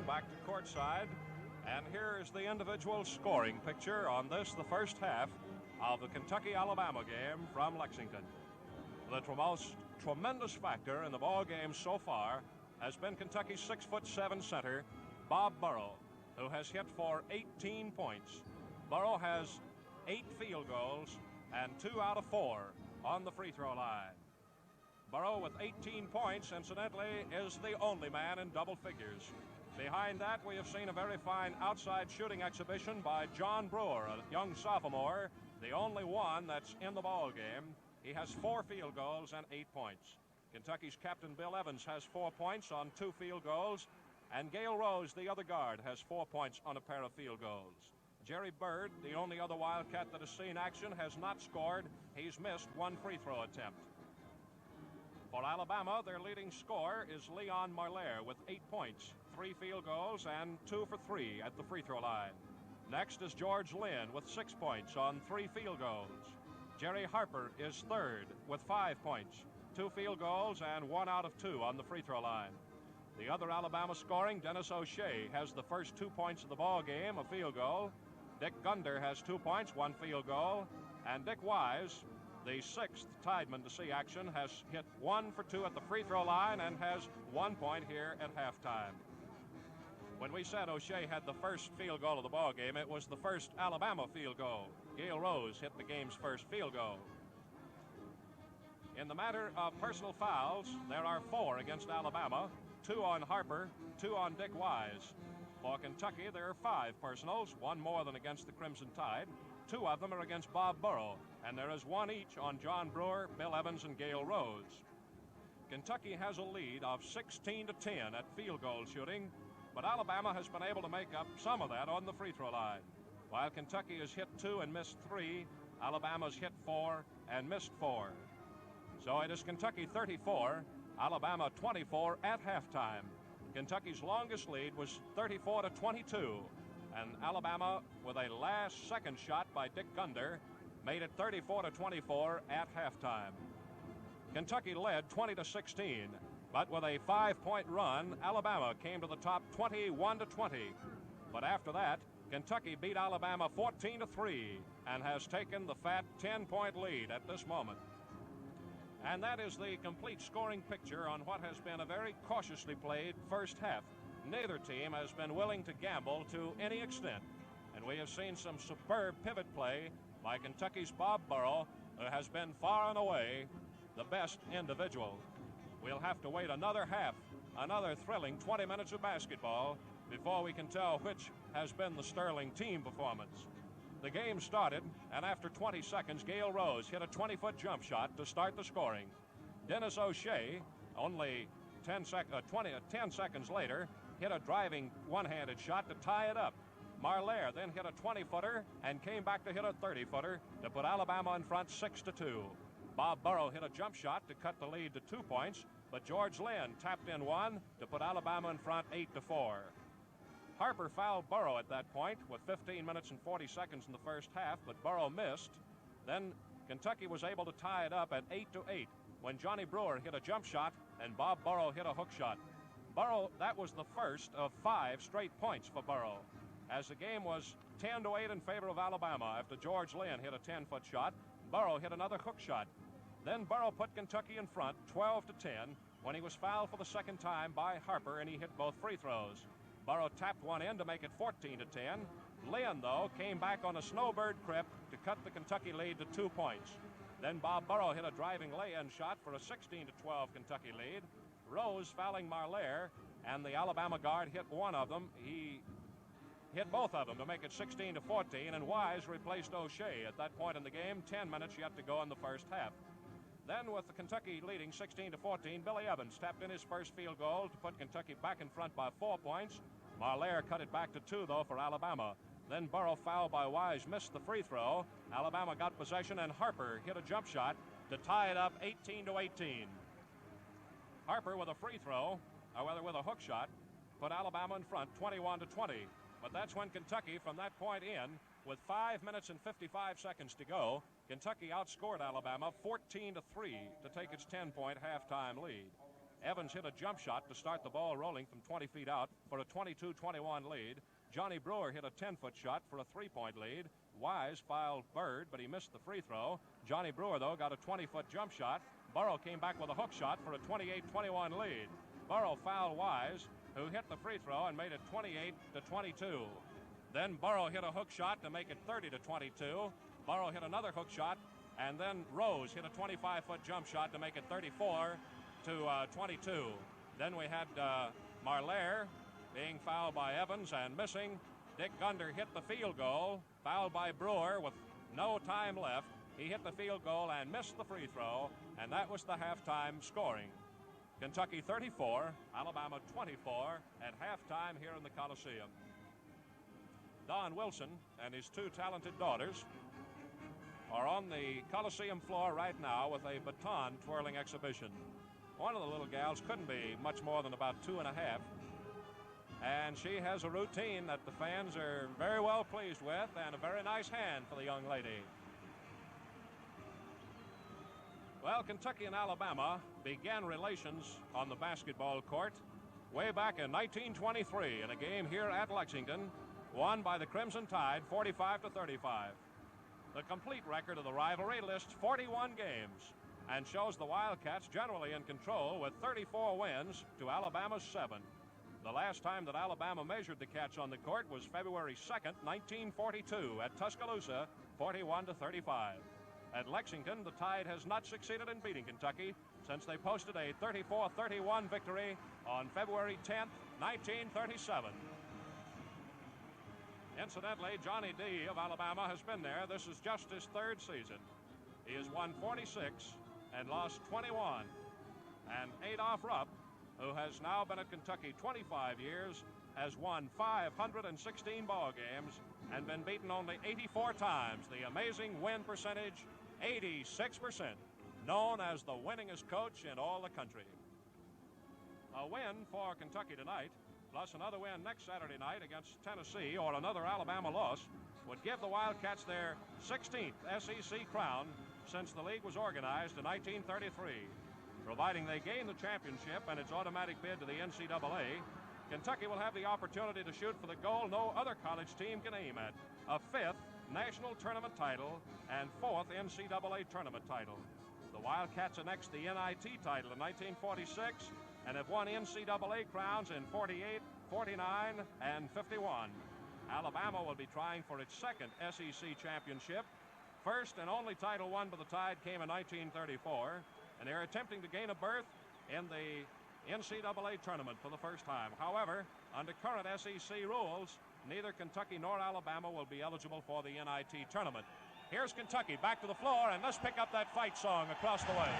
Back to courtside, and here is the individual scoring picture on this, the first half of the Kentucky-Alabama game from Lexington. The most tremendous factor in the ball game so far has been Kentucky's 6'7" center, Bob Burrow, who has hit for 18 points. Burrow has 8 field goals and 2 out of 4 on the free throw line. Burrow with 18 points, incidentally, is the only man in double figures. Behind that, we have seen a very fine outside shooting exhibition by John Brewer, a young sophomore, the only one that's in the ball game. He has 4 field goals and 8 points. Kentucky's captain Bill Evans has 4 points on 2 field goals, and Gale Rose, the other guard, has 4 points on a pair of field goals. Jerry Bird, the only other Wildcat that has seen action, has not scored. He's missed 1 free throw attempt. For Alabama, their leading scorer is Leon Marlaire with 8 points, 3 field goals, and 2 for 3 at the free throw line. Next is George Lynn with 6 points on 3 field goals. Jerry Harper is third with 5 points, 2 field goals, and 1 out of 2 on the free throw line. The other Alabama scoring, Dennis O'Shea, has the first 2 points of the ball game, a field goal. Dick Gunder has 2 points, 1 field goal, and Dick Wise, the 6th Tideman to see action, has hit 1 for 2 at the free throw line and has 1 point here at halftime. When we said O'Shea had the first field goal of the ball game, it was the first Alabama field goal. Gale Rose hit the game's first field goal. In the matter of personal fouls, there are 4 against Alabama, 2 on Harper, 2 on Dick Wise. For Kentucky, there are 5 personals, 1 more than against the Crimson Tide. 2 of them are against Bob Burrow, and there is 1 each on John Brewer, Bill Evans, and Gale Rose. Kentucky has a lead of 16-10 at field goal shooting, but Alabama has been able to make up some of that on the free throw line. While Kentucky has hit 2 and missed 3, Alabama's hit 4 and missed 4. So it is Kentucky 34, Alabama 24 at halftime. Kentucky's longest lead was 34-22, and Alabama, with a last-second shot by Dick Gunder, made it 34-24 at halftime. Kentucky led 20-16, but with a 5-point run, Alabama came to the top 21-20. But after that, Kentucky beat Alabama 14-3 and has taken the fat 10-point lead at this moment. And that is the complete scoring picture on what has been a very cautiously played first half. Neither team has been willing to gamble to any extent, and we have seen some superb pivot play by Kentucky's Bob Burrow, who has been far and away the best individual. We'll have to wait another half, another thrilling 20 minutes of basketball before we can tell which has been the sterling team performance. The game started, and after 20 seconds, Gale Rose hit a 20-foot jump shot to start the scoring. Dennis O'Shea, only 10 seconds later, hit a driving one-handed shot to tie it up. Marlaire then hit a 20-footer and came back to hit a 30-footer to put Alabama in front 6-2. Bob Burrow hit a jump shot to cut the lead to 2 points, but George Lynn tapped in one to put Alabama in front 8-4. Harper fouled Burrow at that point with 15 minutes and 40 seconds in the first half, but Burrow missed. Then Kentucky was able to tie it up at 8-8 when Johnny Brewer hit a jump shot and Bob Burrow hit a hook shot. Burrow, that was the first of 5 straight points for Burrow, as the game was 10-8 in favor of Alabama after George Lynn hit a 10-foot shot. Burrow hit another hook shot. Then Burrow put Kentucky in front 12-10 when he was fouled for the second time by Harper and he hit both free throws. Burrow tapped one in to make it 14-10. Lynn, though, came back on a snowbird crip to cut the Kentucky lead to 2 points. Then Bob Burrow hit a driving lay-in shot for a 16-12 Kentucky lead. Rose fouling Marlaire, and the Alabama guard hit one of them. He hit both of them to make it 16-14, and Wise replaced O'Shea. At that point in the game, 10 minutes yet to go in the first half. Then, with the Kentucky leading 16-14, Billy Evans tapped in his first field goal to put Kentucky back in front by 4 points. Marlaire cut it back to 2, though, for Alabama. Then Burrow, fouled by Wise, missed the free throw. Alabama got possession, and Harper hit a jump shot to tie it up 18-18. Harper with a free throw, or rather with a hook shot, put Alabama in front 21-20. But that's when Kentucky, from that point in, with 5 minutes and 55 seconds to go, Kentucky outscored Alabama 14-3 to take its 10-point halftime lead. Evans hit a jump shot to start the ball rolling from 20 feet out for a 22-21 lead. Johnny Brewer hit a 10-foot shot for a 3-point lead. Wise fouled Bird, but he missed the free throw. Johnny Brewer, though, got a 20-foot jump shot. Burrow came back with a hook shot for a 28-21 lead. Burrow fouled Wise, who hit the free throw and made it 28-22. Then Burrow hit a hook shot to make it 30-22. Burrow hit another hook shot, and then Rose hit a 25-foot jump shot to make it 34-22. Then we had Marlaire being fouled by Evans and missing. Dick Gunder hit the field goal, fouled by Brewer with no time left. He hit the field goal and missed the free throw, and that was the halftime scoring. Kentucky 34, Alabama 24 at halftime here in the Coliseum. Don Wilson and his 2 talented daughters are on the Coliseum floor right now with a baton twirling exhibition. One of the little gals couldn't be much more than about 2 and a half, and she has a routine that the fans are very well pleased with, and a very nice hand for the young lady. Well, Kentucky and Alabama began relations on the basketball court way back in 1923 in a game here at Lexington, won by the Crimson Tide 45-35. The complete record of the rivalry lists 41 games and shows the Wildcats generally in control with 34 wins to Alabama's 7. The last time that Alabama measured the Cats on the court was February 2nd, 1942 at Tuscaloosa, 41-35. At Lexington, the Tide has not succeeded in beating Kentucky since they posted a 34-31 victory on February 10th, 1937. Incidentally, Johnny D. of Alabama has been there. This is just his 3rd season. He has won 46 and lost 21. And Adolph Rupp, who has now been at Kentucky 25 years, has won 516 ball games and been beaten only 84 times. The amazing win percentage, 86%, known as the winningest coach in all the country. A win for Kentucky tonight, plus another win next Saturday night against Tennessee, or another Alabama loss, would give the Wildcats their 16th SEC crown since the league was organized in 1933. Providing they gain the championship and its automatic bid to the NCAA, Kentucky will have the opportunity to shoot for the goal no other college team can aim at, a 5th national tournament title and 4th NCAA tournament title. The Wildcats annexed the NIT title in 1946 and have won NCAA crowns in 48, 49, and 51. Alabama will be trying for its 2nd SEC championship. First and only title won by the Tide came in 1934, and they're attempting to gain a berth in the NCAA tournament for the first time. However, under current SEC rules, neither Kentucky nor Alabama will be eligible for the NIT tournament. Here's Kentucky back to the floor, and let's pick up that fight song across the way.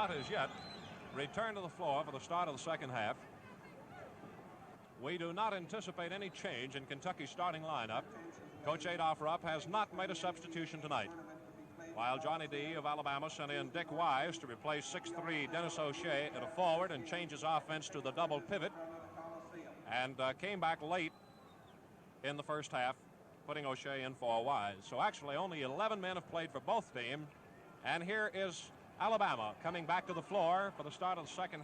not as yet returned to the floor for the start of the second half. We do not anticipate any change in Kentucky's starting lineup. Coach Adolph Rupp has not made a substitution tonight. While Johnny D of Alabama sent in Dick Wise to replace 6'3" Dennis O'Shea at a forward and change his offense to the double pivot, and came back late in the first half, putting O'Shea in for Wise. So actually only 11 men have played for both teams. And here is Alabama coming back to the floor for the start of the second.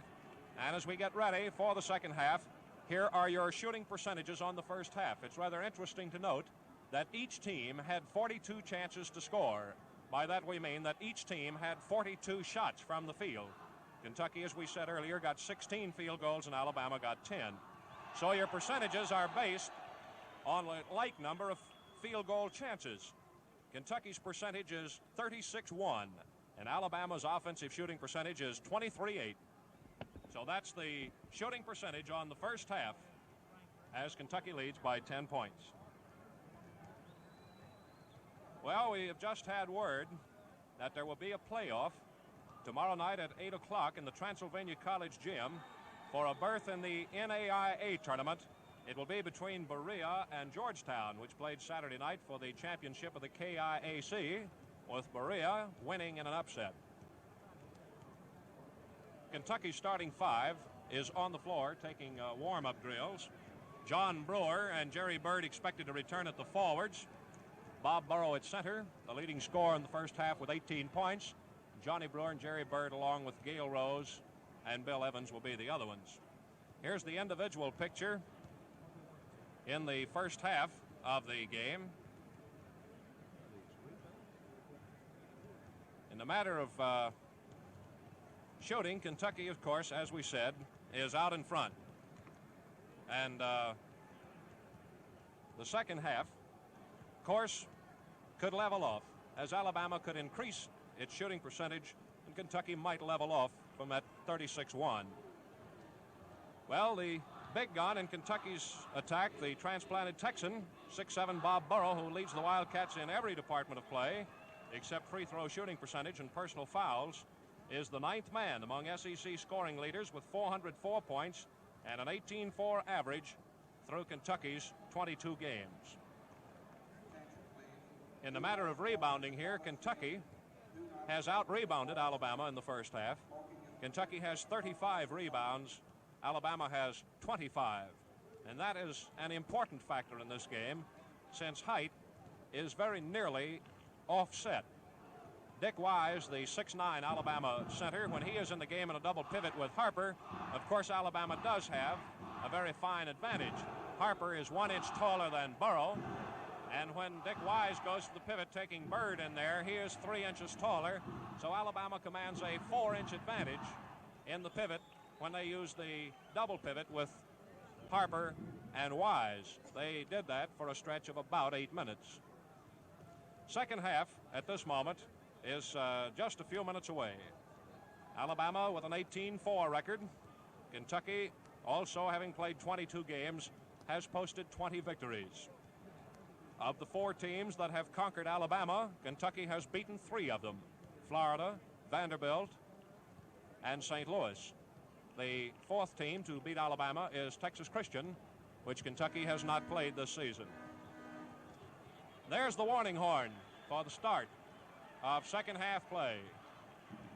And as we get ready for the second half, here are your shooting percentages on the first half. It's rather interesting to note that each team had 42 chances to score. By that we mean that each team had 42 shots from the field. Kentucky, as we said earlier, got 16 field goals and Alabama got 10. So your percentages are based on a like number of field goal chances. Kentucky's percentage is 36-1, and Alabama's offensive shooting percentage is 23-8. So that's the shooting percentage on the first half as Kentucky leads by 10 points. Well, we have just had word that there will be a playoff tomorrow night at 8 o'clock in the Transylvania College Gym for a berth in the NAIA tournament. It will be between Berea and Georgetown, which played Saturday night for the championship of the KIAC, with Berea winning in an upset. Kentucky's starting five is on the floor taking warm-up drills. John Brewer and Jerry Bird expected to return at the forwards. Bob Burrow at center, the leading scorer in the first half with 18 points. Johnny Brewer and Jerry Bird, along with Gale Rose and Bill Evans, will be the other ones. Here's the individual picture in the first half of the game. In the matter of shooting, Kentucky, of course, as we said, is out in front. And the second half, of course, could level off, as Alabama could increase its shooting percentage, and Kentucky might level off from that 36-1. Well, the big gun in Kentucky's attack, the transplanted Texan, 6'7" Bob Burrow, who leads the Wildcats in every department of play, except free throw shooting percentage and personal fouls, is the ninth man among SEC scoring leaders with 404 points and an 18-4 average through Kentucky's 22 games. In the matter of rebounding here, Kentucky has out-rebounded Alabama in the first half. Kentucky has 35 rebounds. Alabama has 25. And that is an important factor in this game, since height is very nearly offset. Dick Wise, the 6'9" Alabama center, when he is in the game in a double pivot with Harper, of course Alabama does have a very fine advantage. Harper is 1 inch taller than Burrow, and when Dick Wise goes to the pivot taking Bird in there, he is 3 inches taller, so Alabama commands a 4-inch advantage in the pivot when they use the double pivot with Harper and Wise. They did that for a stretch of about 8 minutes. Second half at this moment is just a few minutes away. Alabama with an 18-4 record. Kentucky, also having played 22 games, has posted 20 victories. Of the 4 teams that have conquered Alabama, Kentucky has beaten 3 of them: Florida, Vanderbilt, and St. Louis. The 4th team to beat Alabama is Texas Christian, which Kentucky has not played this season. There's the warning horn for the start of second half play.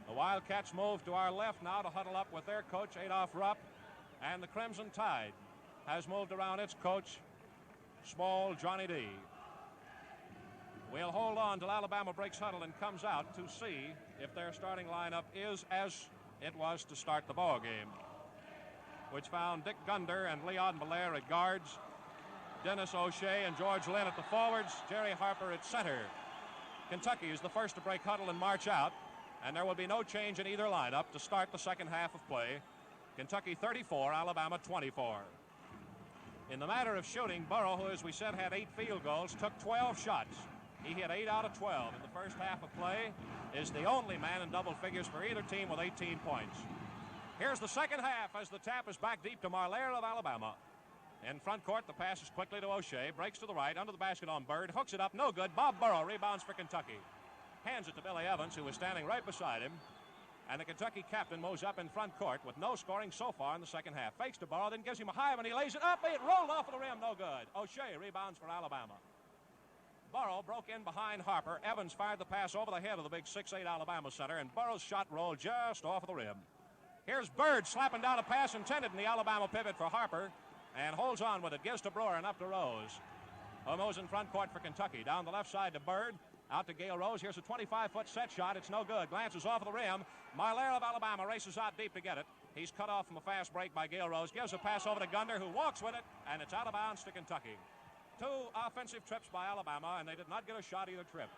The Wildcats move to our left now to huddle up with their coach, Adolph Rupp, and the Crimson Tide has moved around its coach, small Johnny D. We'll hold on till Alabama breaks huddle and comes out to see if their starting lineup is as it was to start the ball game, which found Dick Gunder and Leon Belair at guards, Dennis O'Shea and George Lynn at the forwards, Jerry Harper at center. Kentucky is the first to break huddle and march out, and there will be no change in either lineup to start the second half of play. Kentucky 34, Alabama 24. In the matter of shooting, Burrow, who, as we said, had 8 field goals, took 12 shots. He hit 8 out of 12 in the first half of play, is the only man in double figures for either team with 18 points. Here's the second half as the tap is back deep to Marlaire of Alabama. In front court, the pass is quickly to O'Shea, breaks to the right, under the basket on Bird, hooks it up, no good. Bob Burrow rebounds for Kentucky. Hands it to Billy Evans, who was standing right beside him. And the Kentucky captain moves up in front court with no scoring so far in the second half. Fakes to Burrow, then gives him a high one. He lays it up. It rolled off of the rim. No good. O'Shea rebounds for Alabama. Burrow broke in behind Harper. Evans fired the pass over the head of the big 6'8" Alabama center, and Burrow's shot rolled just off of the rim. Here's Bird slapping down a pass intended in the Alabama pivot for Harper, and holds on with it. Gives to Brewer and up to Rose. Mo's in front court for Kentucky. Down the left side to Bird. Out to Gale Rose. Here's a 25-foot set shot. It's no good. Glances off of the rim. Marlaire of Alabama races out deep to get it. He's cut off from a fast break by Gale Rose. Gives a pass over to Gundor, who walks with it, and it's out of bounds to Kentucky. 2 offensive trips by Alabama, and they did not get a shot either trip.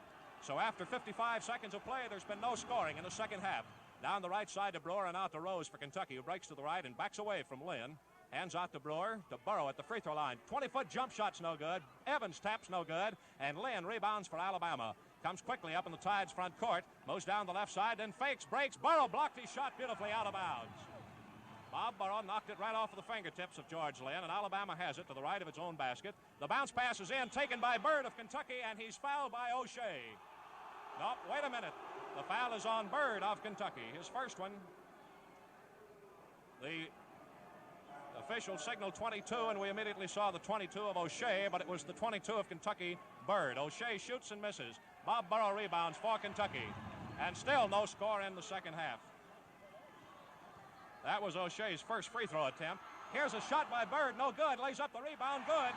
So after 55 seconds of play, there's been no scoring in the second half. Down the right side to Brewer and out to Rose for Kentucky, who breaks to the right and backs away from Lynn. Hands out to Brewer, to Burrow at the free throw line. 20-foot jump shot's no good. Evans taps no good. And Lynn rebounds for Alabama. Comes quickly up in the Tide's front court. Moves down the left side, then fakes, breaks. Burrow blocked his shot beautifully out of bounds. Bob Burrow knocked it right off of the fingertips of George Lynn, and Alabama has it to the right of its own basket. The bounce pass is in, taken by Bird of Kentucky, and he's fouled by O'Shea. No, wait a minute. The foul is on Bird of Kentucky. His first one. The official signaled 22, and we immediately saw the 22 of O'Shea, but it was the 22 of Kentucky, Bird. O'Shea shoots and misses. Bob Burrow rebounds for Kentucky, and still no score in the second half. That was O'Shea's first free throw attempt. Here's a shot by Bird, no good. Lays up the rebound, good.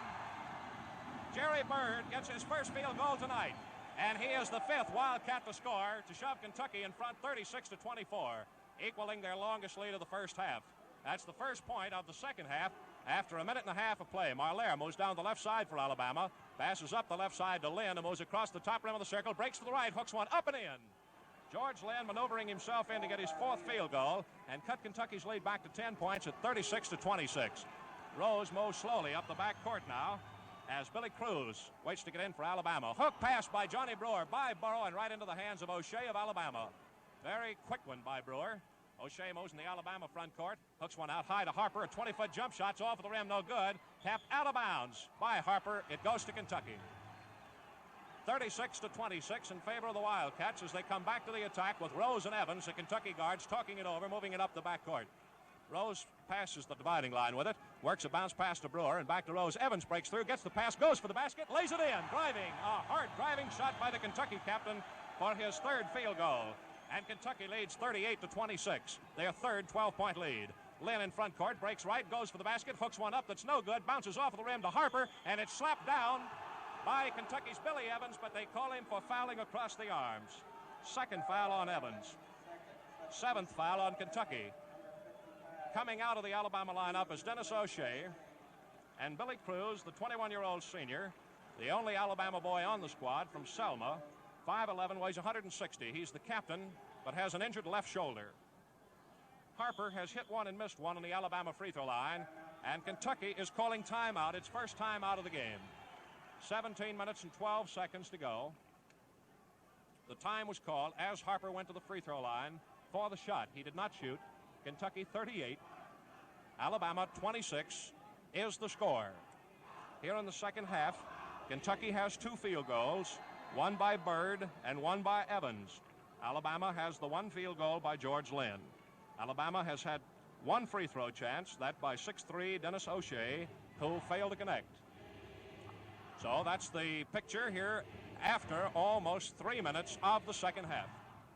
Jerry Bird gets his first field goal tonight, and he is the 5th Wildcat to score to shove Kentucky in front 36-24, equaling their longest lead of the first half. That's the first point of the second half after a minute and a half of play. Marlaire moves down the left side for Alabama, passes up the left side to Lynn, and moves across the top rim of the circle, breaks to the right, hooks one up and in. George Lynn maneuvering himself in to get his 4th field goal and cut Kentucky's lead back to 10 points at 36-26. Rose moves slowly up the back court now as Billy Cruz waits to get in for Alabama. Hook pass by Johnny Brewer, by Burrow, and right into the hands of O'Shea of Alabama. Very quick one by Brewer. O'Shea moves in the Alabama front court. Hooks one out high to Harper. A 20-foot jump shot's off of the rim, no good. Tapped out of bounds by Harper. It goes to Kentucky. 36-26 in favor of the Wildcats as they come back to the attack with Rose and Evans, the Kentucky guards, talking it over, moving it up the backcourt. Rose passes the dividing line with it, works a bounce pass to Brewer, and back to Rose. Evans breaks through, gets the pass, goes for the basket, lays it in, driving. A hard driving shot by the Kentucky captain for his 3rd field goal. And Kentucky leads 38-26, their 3rd 12-point lead. Lynn in front court, breaks right, goes for the basket, hooks one up that's no good, bounces off of the rim to Harper, and it's slapped down by Kentucky's Billy Evans, but they call him for fouling across the arms. 2nd foul on Evans. 7th foul on Kentucky. Coming out of the Alabama lineup is Dennis O'Shea and Billy Cruz, the 21-year-old senior, the only Alabama boy on the squad from Selma. 5'11", weighs 160. He's the captain, but has an injured left shoulder. Harper has hit one and missed one on the Alabama free throw line, and Kentucky is calling timeout, its first timeout of the game. 17 minutes and 12 seconds to go. The time was called as Harper went to the free throw line for the shot. He did not shoot. Kentucky 38, Alabama 26 is the score. Here in the second half, Kentucky has 2 field goals, one by Bird and one by Evans. Alabama has the 1 field goal by George Lynn. Alabama has had 1 free throw chance, that by 6'3" Dennis O'Shea, who failed to connect. So that's the picture here after almost 3 minutes of the second half.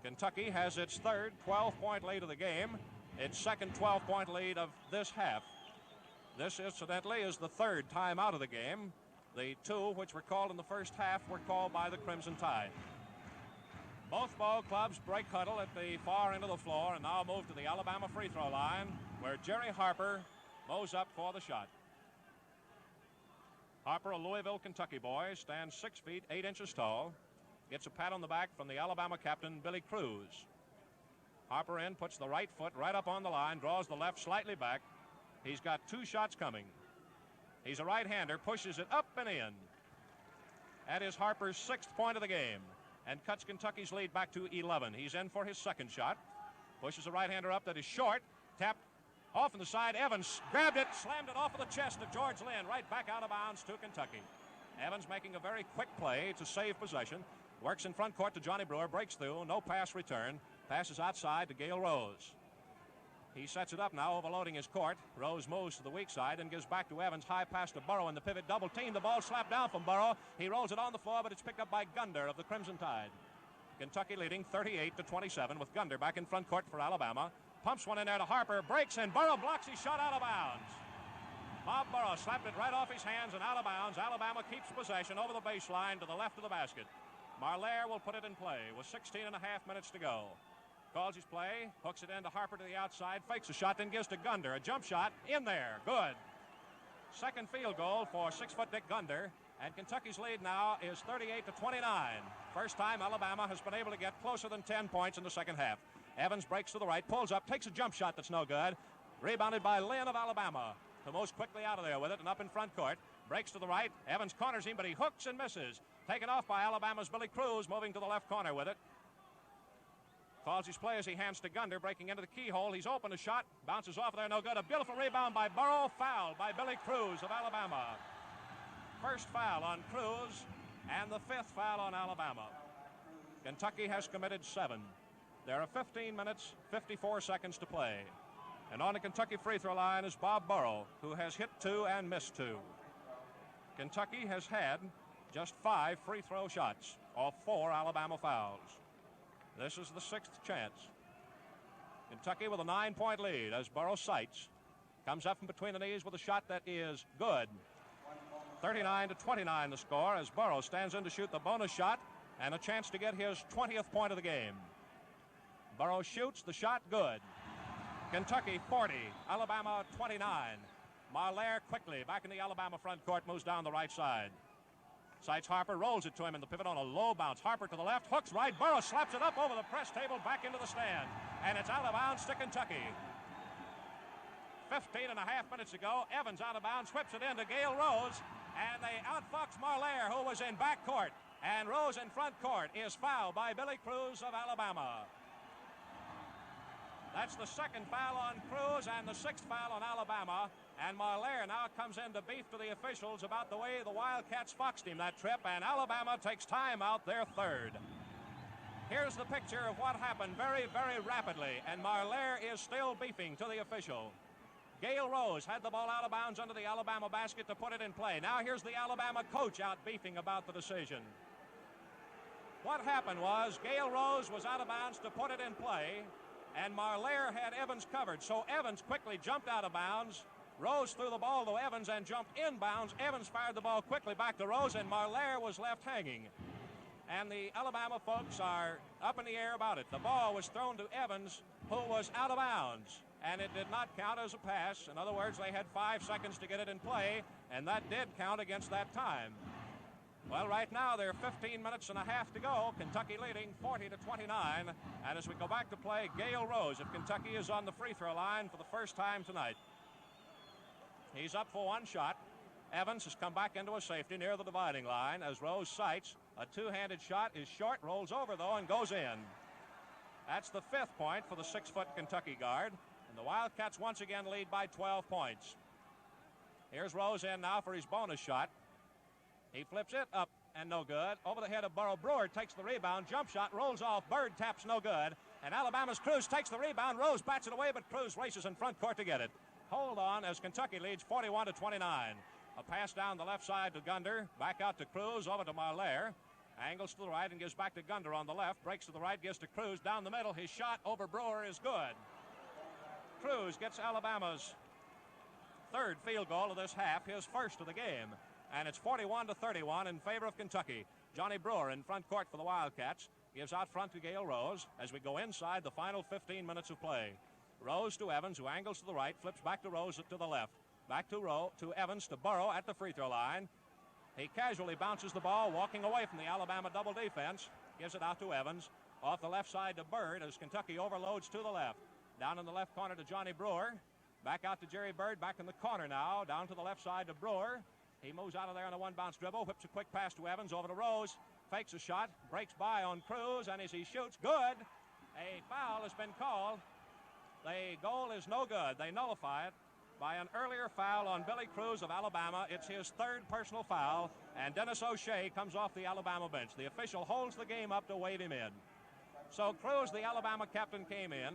Kentucky has its 3rd 12-point lead of the game, its 2nd 12-point lead of this half. This, incidentally, is the 3rd time out of the game. The 2 which were called in the first half were called by the Crimson Tide. Both ball clubs break huddle at the far end of the floor and now move to the Alabama free throw line where Jerry Harper mows up for the shot. Harper, a Louisville, Kentucky boy, stands 6 feet 8 inches tall, gets a pat on the back from the Alabama captain, Billy Cruz. Harper in, puts the right foot right up on the line, draws the left slightly back. He's got 2 shots coming. He's a right-hander, pushes it up and in. That is Harper's 6th point of the game and cuts Kentucky's lead back to 11. He's in for his 2nd shot. Pushes a right-hander up that is short. Tapped off on the side. Evans grabbed it, slammed it off of the chest of George Lynn, right back out of bounds to Kentucky. Evans making a very quick play to save possession. Works in front court to Johnny Brewer, breaks through, no pass return. Passes outside to Gale Rose. He sets it up now, overloading his court. Rose moves to the weak side and gives back to Evans. High pass to Burrow in the pivot double team. The ball slapped down from Burrow. He rolls it on the floor, but it's picked up by Gunder of the Crimson Tide. Kentucky leading 38-27 with Gunder back in front court for Alabama. Pumps one in there to Harper. Breaks, and Burrow blocks his shot out of bounds. Bob Burrow slapped it right off his hands and out of bounds. Alabama keeps possession over the baseline to the left of the basket. Marlaire will put it in play with 16 and a half minutes to go. Calls his play, hooks it into Harper to the outside, fakes a shot, then gives to Gunder. A jump shot in there. Good. Second field goal for 6-foot Dick Gunder. And Kentucky's lead now is 38-29. First time Alabama has been able to get closer than 10 points in the second half. Evans breaks to the right, pulls up, takes a jump shot that's no good. Rebounded by Lynn of Alabama, who moves quickly out of there with it and up in front court. Breaks to the right. Evans corners him, but he hooks and misses. Taken off by Alabama's Billy Cruz, moving to the left corner with it. Calls his play as he hands to Gunder, breaking into the keyhole. He's open a shot, bounces off there, no good. A beautiful rebound by Burrow, foul by Billy Cruz of Alabama. First foul on Cruz, and the fifth foul on Alabama. Kentucky has committed 7. There are 15 minutes, 54 seconds to play. And on the Kentucky free throw line is Bob Burrow, who has hit 2 and missed 2. Kentucky has had just 5 free throw shots off 4 Alabama fouls. This is the 6th chance. Kentucky with a 9-point lead as Burrow sights. Comes up from between the knees with a shot that is good. 39-29 the score as Burrow stands in to shoot the bonus shot and a chance to get his 20th point of the game. Burrow shoots the shot good. Kentucky 40, Alabama 29. Marlaire quickly back in the Alabama front court, moves down the right side. Sights Harper, rolls it to him in the pivot on a low bounce. Harper to the left, hooks right. Burrow slaps it up over the press table, back into the stand. And it's out of bounds to Kentucky. 15 and a half minutes ago, Evans out of bounds, whips it into Gale Rose. And they outfox Marlaire, who was in back court. And Rose in front court is fouled by Billy Cruz of Alabama. That's the second foul on Cruz and the 6th foul on Alabama. And Marlaire now comes in to beef to the officials about the way the Wildcats foxed him that trip. And Alabama takes time out their 3rd. Here's the picture of what happened very, very rapidly. And Marlaire is still beefing to the official. Gale Rose had the ball out of bounds under the Alabama basket to put it in play. Now here's the Alabama coach out beefing about the decision. What happened was Gale Rose was out of bounds to put it in play, and Marlaire had Evans covered. So Evans quickly jumped out of bounds. Rose threw the ball to Evans and jumped inbounds. Evans fired the ball quickly back to Rose, and Marlaire was left hanging. And the Alabama folks are up in the air about it. The ball was thrown to Evans, who was out of bounds. And it did not count as a pass. In other words, they had 5 seconds to get it in play, and that did count against that time. Well, right now, there are 15 minutes and a half to go. Kentucky leading 40-29. And as we go back to play, Gale Rose of Kentucky is on the free throw line for the first time tonight. He's up for 1 shot. Evans has come back into a safety near the dividing line as Rose sights. A 2-handed shot is short, rolls over, though, and goes in. That's the 5th point for the 6-foot Kentucky guard. And the Wildcats once again lead by 12 points. Here's Rose in now for his bonus shot. He flips it up and no good. Over the head of Burrow. Brewer takes the rebound. Jump shot rolls off. Bird taps no good. And Alabama's Cruz takes the rebound. Rose bats it away, but Cruz races in front court to get it. Hold on as Kentucky leads 41-29. A pass down the left side to Gunder. Back out to Cruz. Over to Marlaire. Angles to the right and gives back to Gunder on the left. Breaks to the right, gives to Cruz down the middle. His shot over Brewer is good. Cruz gets Alabama's 3rd field goal of this half, his first of the game. And it's 41-31 in favor of Kentucky. Johnny Brewer in front court for the Wildcats. Gives out front to Gale Rose as we go inside the final 15 minutes of play. Rose to Evans, who angles to the right, flips back to Rose to the left. Back to Evans to Burrow at the free throw line. He casually bounces the ball, walking away from the Alabama double defense. Gives it out to Evans. Off the left side to Bird as Kentucky overloads to the left. Down in the left corner to Johnny Brewer. Back out to Jerry Bird, back in the corner now. Down to the left side to Brewer. He moves out of there on a 1-bounce dribble, whips a quick pass to Evans over to Rose. Fakes a shot, breaks by on Cruz, and as he shoots, good. A foul has been called. The goal is no good. They nullify it by an earlier foul on Billy Cruz of Alabama. It's his 3rd personal foul, and Dennis O'Shea comes off the Alabama bench. The official holds the game up to wave him in. So Cruz, the Alabama captain, came in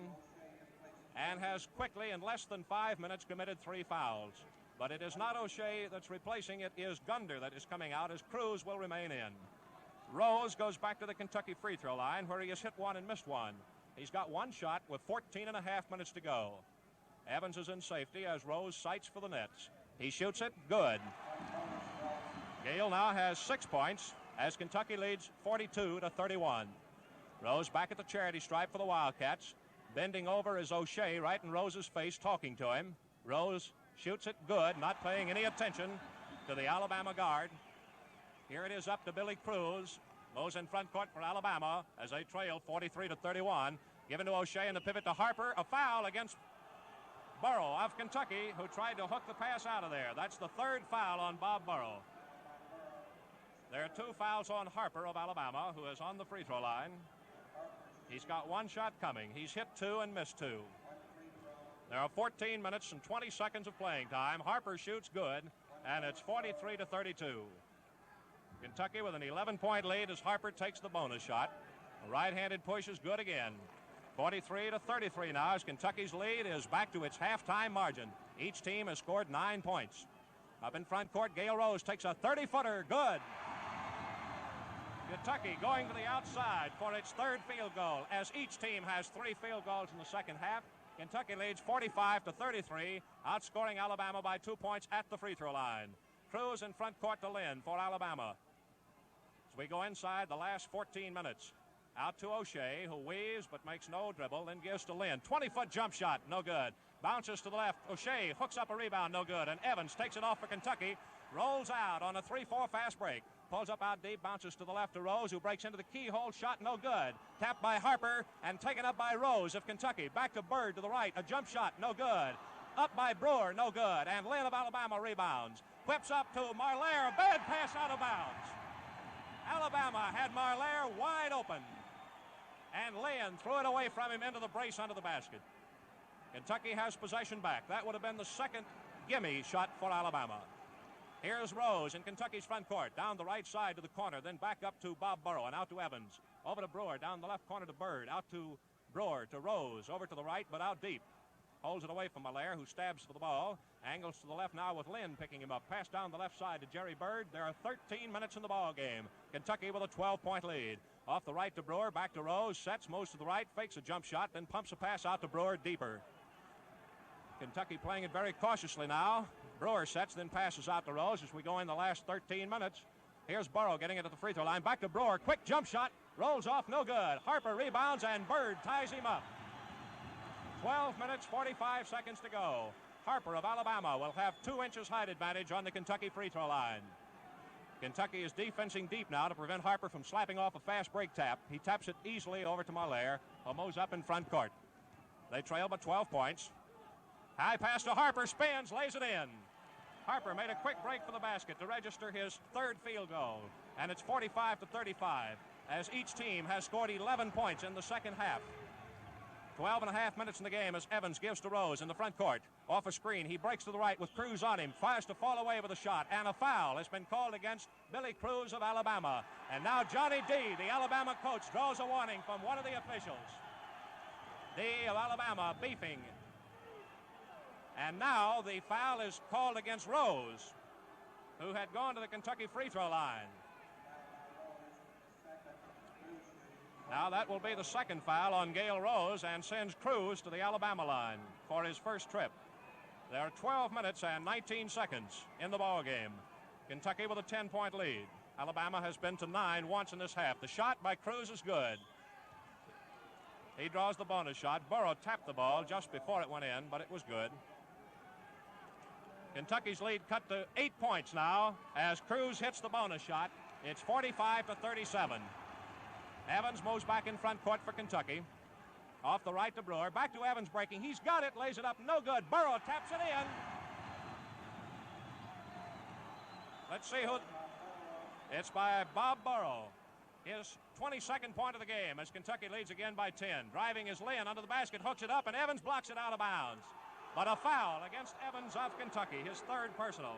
and has quickly, in less than 5 minutes, committed 3 fouls. But it is not O'Shea that's replacing, it is Gunder that is coming out, as Cruz will remain in. Rose goes back to the Kentucky free throw line, where he has hit one and missed one. He's got one shot with 14 and a half minutes to go. Evans is in safety as Rose sights for the nets. He shoots it, good. Gale now has 6 points as Kentucky leads 42-31. Rose back at the charity stripe for the Wildcats. Bending over is O'Shea right in Rose's face, talking to him. Rose shoots it good, not paying any attention to the Alabama guard. Here it is up to Billy Cruz. Moves in front court for Alabama as they trail 43-31. Given to O'Shea in the pivot to Harper. A foul against Burrow of Kentucky, who tried to hook the pass out of there. That's the 3rd foul on Bob Burrow. There are 2 fouls on Harper of Alabama, who is on the free throw line. He's got 1 shot coming. He's hit 2 and missed 2. There are 14 minutes and 20 seconds of playing time. Harper shoots good, and it's 43-32. Kentucky with an 11-point lead as Harper takes the bonus shot. A right-handed push is good again. 43-33 now as Kentucky's lead is back to its halftime margin. Each team has scored 9 points. Up in front court, Gale Rose takes a 30-footer, good. Kentucky going to the outside for its 3rd field goal as each team has 3 field goals in the second half. Kentucky leads 45-33, outscoring Alabama by 2 points at the free throw line. Cruz in front court to Lynn for Alabama. As we go inside the last 14 minutes. Out to O'Shea, who weaves but makes no dribble, then gives to Lynn. 20-foot jump shot, no good. Bounces to the left. O'Shea hooks up a rebound, no good. And Evans takes it off for Kentucky. Rolls out on a 3-4 fast break. Pulls up out deep, bounces to the left to Rose, who breaks into the keyhole. Shot, no good. Tapped by Harper and taken up by Rose of Kentucky. Back to Bird to the right. A jump shot, no good. Up by Brewer, no good. And Lynn of Alabama rebounds. Whips up to Marlaire. A bad pass out of bounds. Alabama had Marlaire wide open. And Lynn threw it away from him into the brace under the basket. Kentucky has possession back. That would have been the 2nd gimme shot for Alabama. Here's Rose in Kentucky's front court. Down the right side to the corner, then back up to Bob Burrow and out to Evans. Over to Brewer, down the left corner to Bird. Out to Brewer, to Rose. Over to the right, but out deep. Holds it away from Malaire, who stabs for the ball. Angles to the left now with Lynn picking him up. Pass down the left side to Jerry Bird. There are 13 minutes in the ball game. Kentucky with a 12-point lead. Off the right to Brewer, back to Rose. Sets, moves to the right, fakes a jump shot, then pumps a pass out to Brewer deeper. Kentucky playing it very cautiously now. Brewer sets, then passes out to Rose as we go in the last 13 minutes. Here's Burrow getting it at the free throw line. Back to Brewer. Quick jump shot. Rolls off, no good. Harper rebounds, and Bird ties him up. 12 minutes, 45 seconds to go. Harper of Alabama will have 2 inches height advantage on the Kentucky free throw line. Kentucky is defensing deep now to prevent Harper from slapping off a fast break tap. He taps it easily over to Marlaire. Moves up in front court. They trail by 12 points. High pass to Harper, spins, lays it in. Harper made a quick break for the basket to register his 3rd field goal. And it's 45-35 as each team has scored 11 points in the second half. 12 and a half minutes in the game as Evans gives to Rose in the front court. Off a screen, he breaks to the right with Cruz on him. Fires to fall away with a shot, and a foul has been called against Billy Cruz of Alabama. And now Johnny D, the Alabama coach, draws a warning from one of the officials. D of Alabama beefing. And now the foul is called against Rose, who had gone to the Kentucky free throw line. Now that will be the 2nd foul on Gale Rose and sends Cruz to the Alabama line for his first trip. There are 12 minutes and 19 seconds in the ball game. Kentucky with a 10-point lead. Alabama has been to 9 once in this half. The shot by Cruz is good. He draws the bonus shot. Burrow tapped the ball just before it went in, but it was good. Kentucky's lead cut to 8 points now as Cruz hits the bonus shot. It's 45-37. Evans moves back in front court for Kentucky. Off the right to Brewer. Back to Evans breaking. He's got it. Lays it up. No good. Burrow taps it in. Let's see who. It's by Bob Burrow. His 22nd point of the game as Kentucky leads again by 10. Driving is Lynn under the basket. Hooks it up, and Evans blocks it out of bounds. But a foul against Evans of Kentucky. His 3rd personal.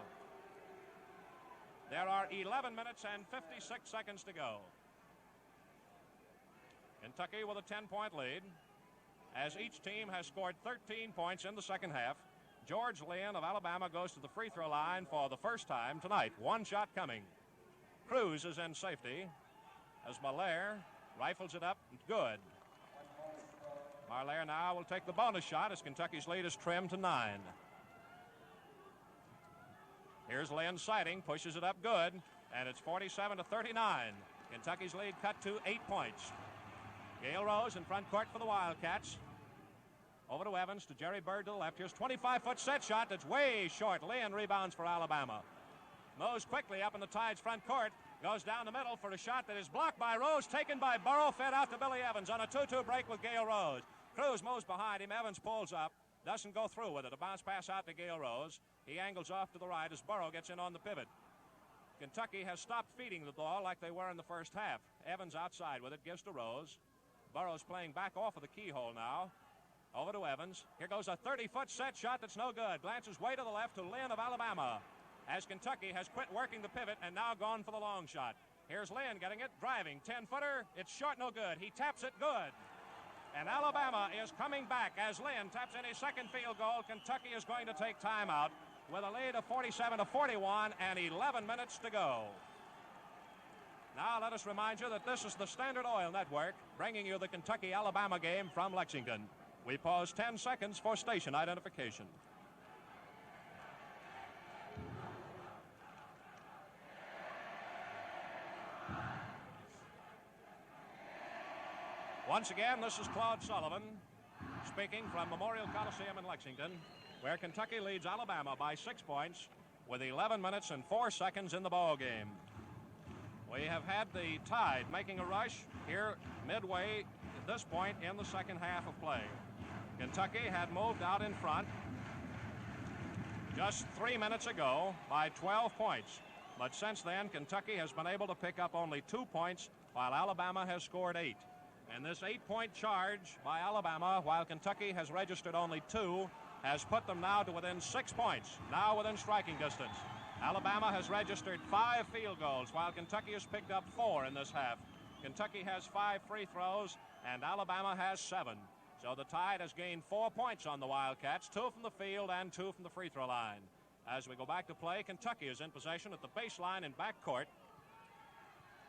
There are 11 minutes and 56 seconds to go. Kentucky with a 10-point lead, as each team has scored 13 points in the second half. George Lynn of Alabama goes to the free throw line for the first time tonight. One shot coming. Cruz is in safety as Marlaire rifles it up. Good. Marlaire now will take the bonus shot as Kentucky's lead is trimmed to 9. Here's Lynn sighting, pushes it up good, and it's 47-39. Kentucky's lead cut to 8 points. Gale Rose in front court for the Wildcats. Over to Evans, to Jerry Bird to the left. Here's 25-foot set shot that's way short. Lynn rebounds for Alabama. Moves quickly up in the Tide's front court. Goes down the middle for a shot that is blocked by Rose. Taken by Burrow. Fed out to Billy Evans on a 2-2 break with Gale Rose. Cruz moves behind him. Evans pulls up. Doesn't go through with it. A bounce pass out to Gale Rose. He angles off to the right as Burrow gets in on the pivot. Kentucky has stopped feeding the ball like they were in the first half. Evans outside with it. Gives to Rose. Burrow's playing back off of the keyhole now. Over to Evans. Here goes a 30-foot set shot that's no good. Glances way to the left to Lynn of Alabama, as Kentucky has quit working the pivot and now gone for the long shot. Here's Lynn getting it, driving. 10-footer. It's short, no good. He taps it, good. And Alabama is coming back as Lynn taps in his second field goal. Kentucky is going to take timeout with a lead of 47-41 and 11 minutes to go. Now let us remind you that this is the Standard Oil Network bringing you the Kentucky-Alabama game from Lexington. We pause 10 seconds for station identification. Once again, this is Claude Sullivan speaking from Memorial Coliseum in Lexington, where Kentucky leads Alabama by 6 points with 11 minutes and 4 seconds in the ball game. We have had the Tide making a rush here midway at this point in the second half of play. Kentucky had moved out in front just 3 minutes ago by 12 points. But since then, Kentucky has been able to pick up only 2 points, while Alabama has scored 8. And this 8-point charge by Alabama, while Kentucky has registered only 2, has put them now to within 6 points, now within striking distance. Alabama has registered 5 field goals, while Kentucky has picked up 4 in this half. Kentucky has 5 free throws, and Alabama has 7. So the Tide has gained 4 points on the Wildcats, 2 from the field and 2 from the free throw line. As we go back to play, Kentucky is in possession at the baseline in backcourt.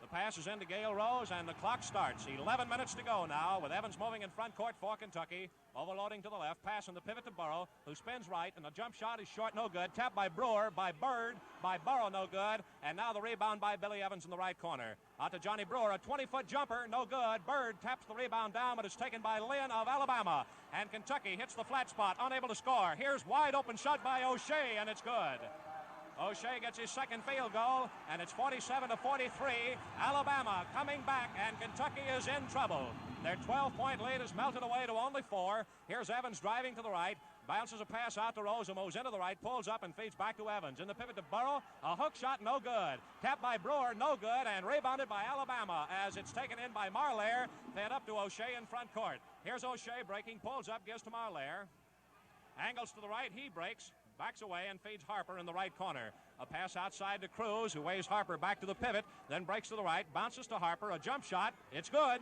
The pass is into Gale Rose, and the clock starts. 11 minutes to go now, with Evans moving in front court for Kentucky. Overloading to the left, pass on the pivot to Burrow, who spins right, and the jump shot is short, no good. Tapped by Brewer, by Bird, by Burrow, no good. And now the rebound by Billy Evans in the right corner. Out to Johnny Brewer, a 20-foot jumper, no good. Bird taps the rebound down, but it's taken by Lynn of Alabama. And Kentucky hits the flat spot, unable to score. Here's wide open shot by O'Shea, and it's good. O'Shea gets his second field goal, and it's 47-43. Alabama coming back, and Kentucky is in trouble. Their 12-point lead is melted away to only 4. Here's Evans driving to the right. Bounces a pass out to Rose, who moves into the right, pulls up and feeds back to Evans. In the pivot to Burrow, a hook shot, no good. Tapped by Brewer, no good, and rebounded by Alabama as it's taken in by Marlaire, fed up to O'Shea in front court. Here's O'Shea breaking, pulls up, gives to Marlaire. Angles to the right, he breaks. Backs away and feeds Harper in the right corner. A pass outside to Cruz, who waves Harper back to the pivot, then breaks to the right, bounces to Harper, a jump shot. It's good.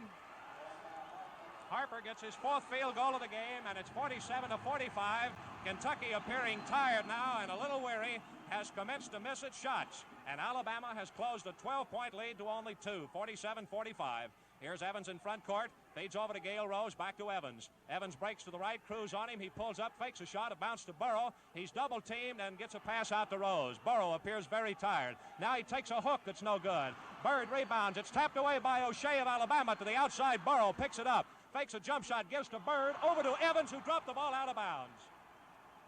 Harper gets his 4th field goal of the game, and it's 47-45. Kentucky, appearing tired now and a little weary, has commenced to miss its shots. And Alabama has closed a 12-point lead to only 2, 47-45. Here's Evans in front court, fades over to Gale Rose, back to Evans. Evans breaks to the right, Cruz on him, he pulls up, fakes a shot, a bounce to Burrow. He's double-teamed and gets a pass out to Rose. Burrow appears very tired. Now he takes a hook that's no good. Bird rebounds, it's tapped away by O'Shea of Alabama to the outside. Burrow picks it up, fakes a jump shot, gives to Bird, over to Evans, who dropped the ball out of bounds.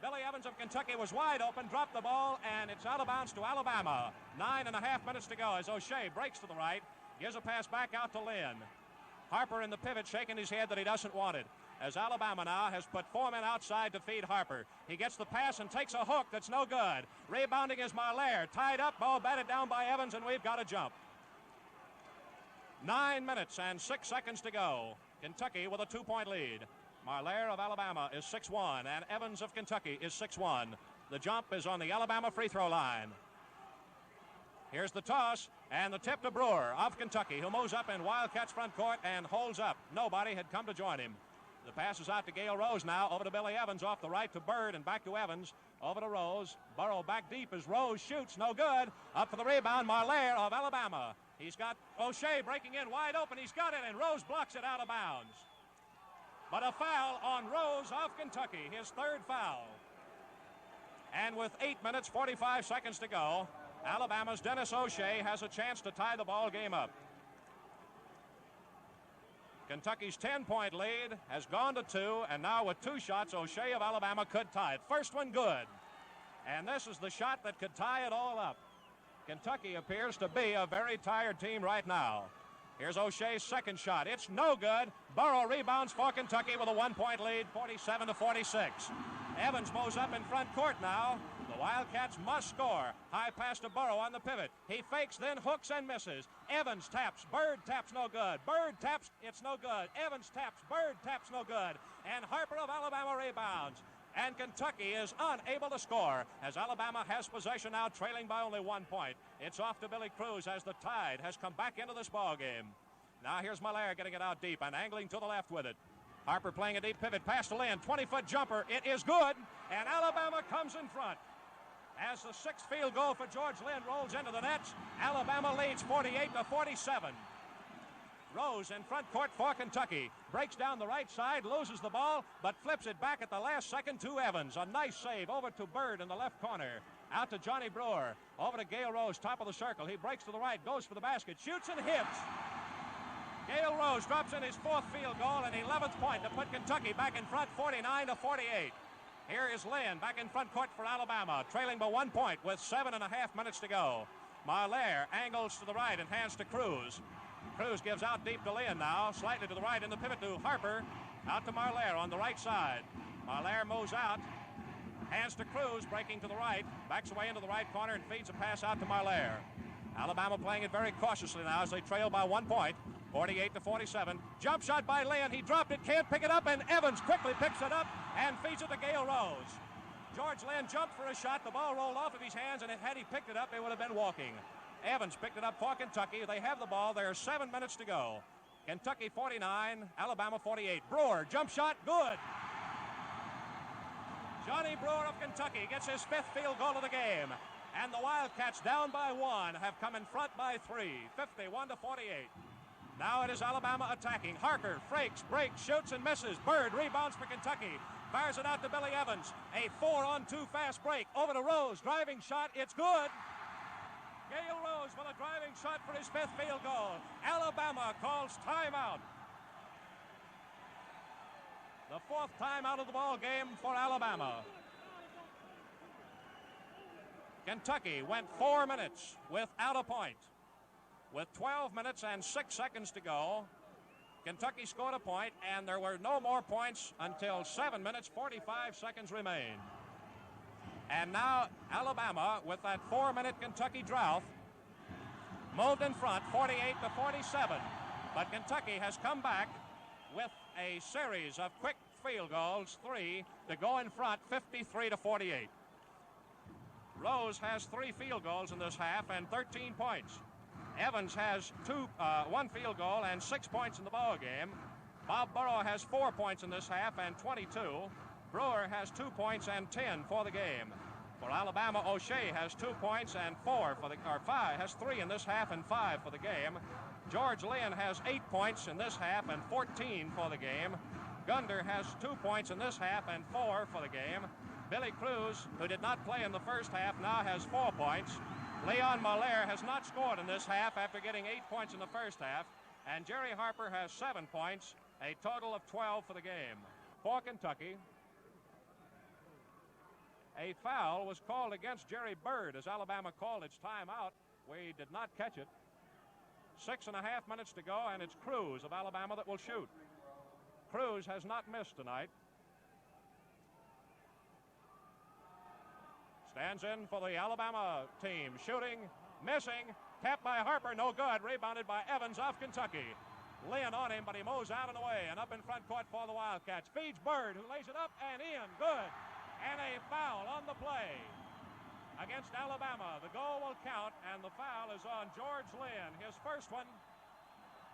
Billy Evans of Kentucky was wide open, dropped the ball, and it's out of bounds to Alabama. 9.5 minutes to go as O'Shea breaks to the right, gives a pass back out to Lynn. Harper in the pivot, shaking his head that he doesn't want it, as Alabama now has put 4 men outside to feed Harper. He gets the pass and takes a hook that's no good. Rebounding is Marlaire. Tied up, ball batted down by Evans, and we've got a jump. 9 minutes and 6 seconds to go. Kentucky with a 2-point lead. Marlaire of Alabama is 6'1", and Evans of Kentucky is 6'1". The jump is on the Alabama free throw line. Here's the toss. And the tip to Brewer of Kentucky, who moves up in Wildcats front court and holds up. Nobody had come to join him. The pass is out to Gale Rose now, over to Billy Evans, off the right to Bird, and back to Evans, over to Rose. Burrow back deep as Rose shoots, no good. Up for the rebound, Marlaire of Alabama. He's got O'Shea breaking in wide open. He's got it, and Rose blocks it out of bounds. But a foul on Rose of Kentucky, his third foul. And with 8 minutes, 45 seconds to go, Alabama's Dennis O'Shea has a chance to tie the ball game up. Kentucky's 10-point lead has gone to 2, and now with 2 shots, O'Shea of Alabama could tie it. First one good. And this is the shot that could tie it all up. Kentucky appears to be a very tired team right now. Here's O'Shea's second shot. It's no good. Burrow rebounds for Kentucky with a 1-point lead, 47-46. Evans moves up in front court now. The Wildcats must score. High pass to Burrow on the pivot. He fakes, then hooks and misses. Evans taps. Bird taps, no good. Bird taps, it's no good. Evans taps. Bird taps, no good. And Harper of Alabama rebounds. And Kentucky is unable to score as Alabama has possession now, trailing by only 1 point. It's off to Billy Cruz as the Tide has come back into this ball game. Now here's Malaire getting it out deep and angling to the left with it. Harper playing a deep pivot pass to Lynn. 20-foot jumper. It is good. And Alabama comes in front. As the 6th field goal for George Lynn rolls into the nets, Alabama leads 48-47. Rose in front court for Kentucky. Breaks down the right side, loses the ball, but flips it back at the last second to Evans. A nice save over to Bird in the left corner. Out to Johnny Brewer. Over to Gale Rose, top of the circle. He breaks to the right, goes for the basket, shoots and hits. Gale Rose drops in his 4th field goal and 11th point to put Kentucky back in front, 49-48. Here is Lynn back in front court for Alabama, trailing by 1 point with 7.5 minutes to go. Marlaire angles to the right and hands to Cruz. Cruz gives out deep to Lynn now, slightly to the right in the pivot to Harper. Out to Marlaire on the right side. Marlaire moves out, hands to Cruz, breaking to the right, backs away into the right corner and feeds a pass out to Marlaire. Alabama playing it very cautiously now as they trail by 1 point, 48-47. Jump shot by Lynn. He dropped it, can't pick it up, and Evans quickly picks it up and feeds it to Gale Rose. George Lynn jumped for a shot. The ball rolled off of his hands, and had he picked it up, it would have been walking. Evans picked it up for Kentucky. They have the ball. There's 7 minutes to go. Kentucky 49, Alabama 48. Brewer, jump shot, good. Johnny Brewer of Kentucky gets his 5th field goal of the game. And the Wildcats, down by 1, have come in front by 3, 51-48. Now it is Alabama attacking. Harker, Frakes, breaks, shoots and misses. Bird rebounds for Kentucky. Fires it out to Billy Evans. A 4-on-2 fast break. Over to Rose. Driving shot. It's good. Gale Rose with a driving shot for his 5th field goal. Alabama calls timeout. The 4th timeout of the ball game for Alabama. Kentucky went 4 minutes without a point. With 12 minutes and 6 seconds to go, Kentucky scored a point, and there were no more points until 7 minutes, 45 seconds remain. And now Alabama, with that 4-minute Kentucky drought, moved in front, 48-47. But Kentucky has come back with a series of quick field goals, 3, to go in front, 53-48. Rose has 3 field goals in this half and 13 points. Evans has 1 field goal and 6 points in the ball game. Bob Burrow has 4 points in this half and 22. Brewer has 2 points and 10 for the game. For Alabama, O'Shea has 2 points and 5 has 3 in this half and 5 for the game. George Lynn has 8 points in this half and 14 for the game. Gunder has 2 points in this half and 4 for the game. Billy Cruz, who did not play in the first half, now has 4 points. Leon Malaire has not scored in this half after getting 8 points in the first half. And Jerry Harper has 7 points, a total of 12 for the game. For Kentucky, a foul was called against Jerry Bird as Alabama called its timeout. We did not catch it. 6.5 minutes to go, and it's Cruz of Alabama that will shoot. Cruz has not missed tonight. Stands in for the Alabama team. Shooting, missing, tapped by Harper, no good. Rebounded by Evans of Kentucky. Lynn on him, but he moves out and away. And up in front court for the Wildcats. Feeds Bird, who lays it up and in. Good. And a foul on the play. against Alabama. The goal will count, and the foul is on George Lynn. His first one.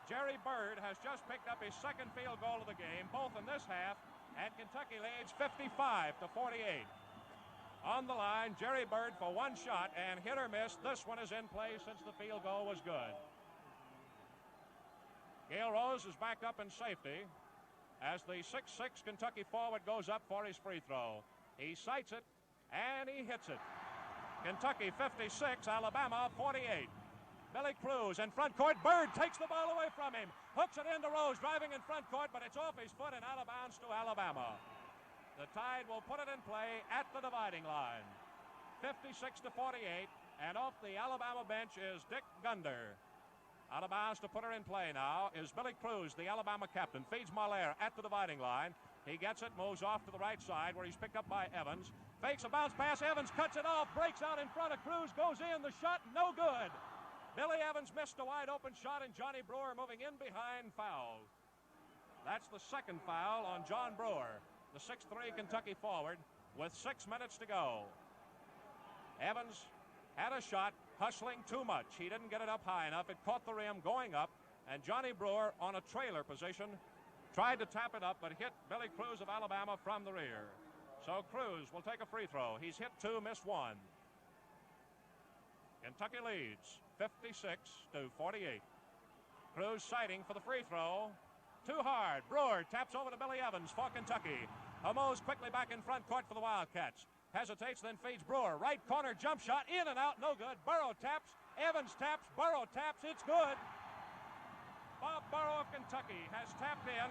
Jerry Byrd has just picked up his second field goal of the game, both in this half, and Kentucky leads 55-48. On the line, Jerry Byrd for one shot, and hit or miss. This one is in play since the field goal was good. Gale Rose is back up in safety as the 6'6" Kentucky forward goes up for his free throw. He sights it, and he hits it. Kentucky 56, Alabama 48. Billy Cruz in front court. Byrd takes the ball away from him. Hooks it into Rose, driving in front court, but it's off his foot and out of bounds to Alabama. The Tide will put it in play at the dividing line. 56-48, and off the Alabama bench is Dick Gunder. Out of bounds to put her in play now is Billy Cruz, the Alabama captain. Feeds Marlaire at the dividing line. He gets it, moves off to the right side where he's picked up by Evans. Fakes a bounce pass. Evans cuts it off, breaks out in front of Cruz, goes in. The shot, no good. Billy Evans missed a wide open shot, and Johnny Brewer moving in behind fouled. That's the second foul on John Brewer, the 6'3" Kentucky forward, with 6 minutes to go. Evans had a shot, hustling too much. He didn't get it up high enough. It caught the rim going up, and Johnny Brewer on a trailer position tried to tap it up, but hit Billy Cruz of Alabama from the rear. So Cruz will take a free throw. He's hit 2, missed 1. Kentucky leads 56-48. Cruz sighting for the free throw. Too hard. Brewer taps over to Billy Evans for Kentucky. Moes quickly back in front court for the Wildcats. Hesitates, then feeds Brewer. Right corner jump shot, in and out, no good. Burrow taps, Evans taps, Burrow taps, it's good. Bob Burrow of Kentucky has tapped in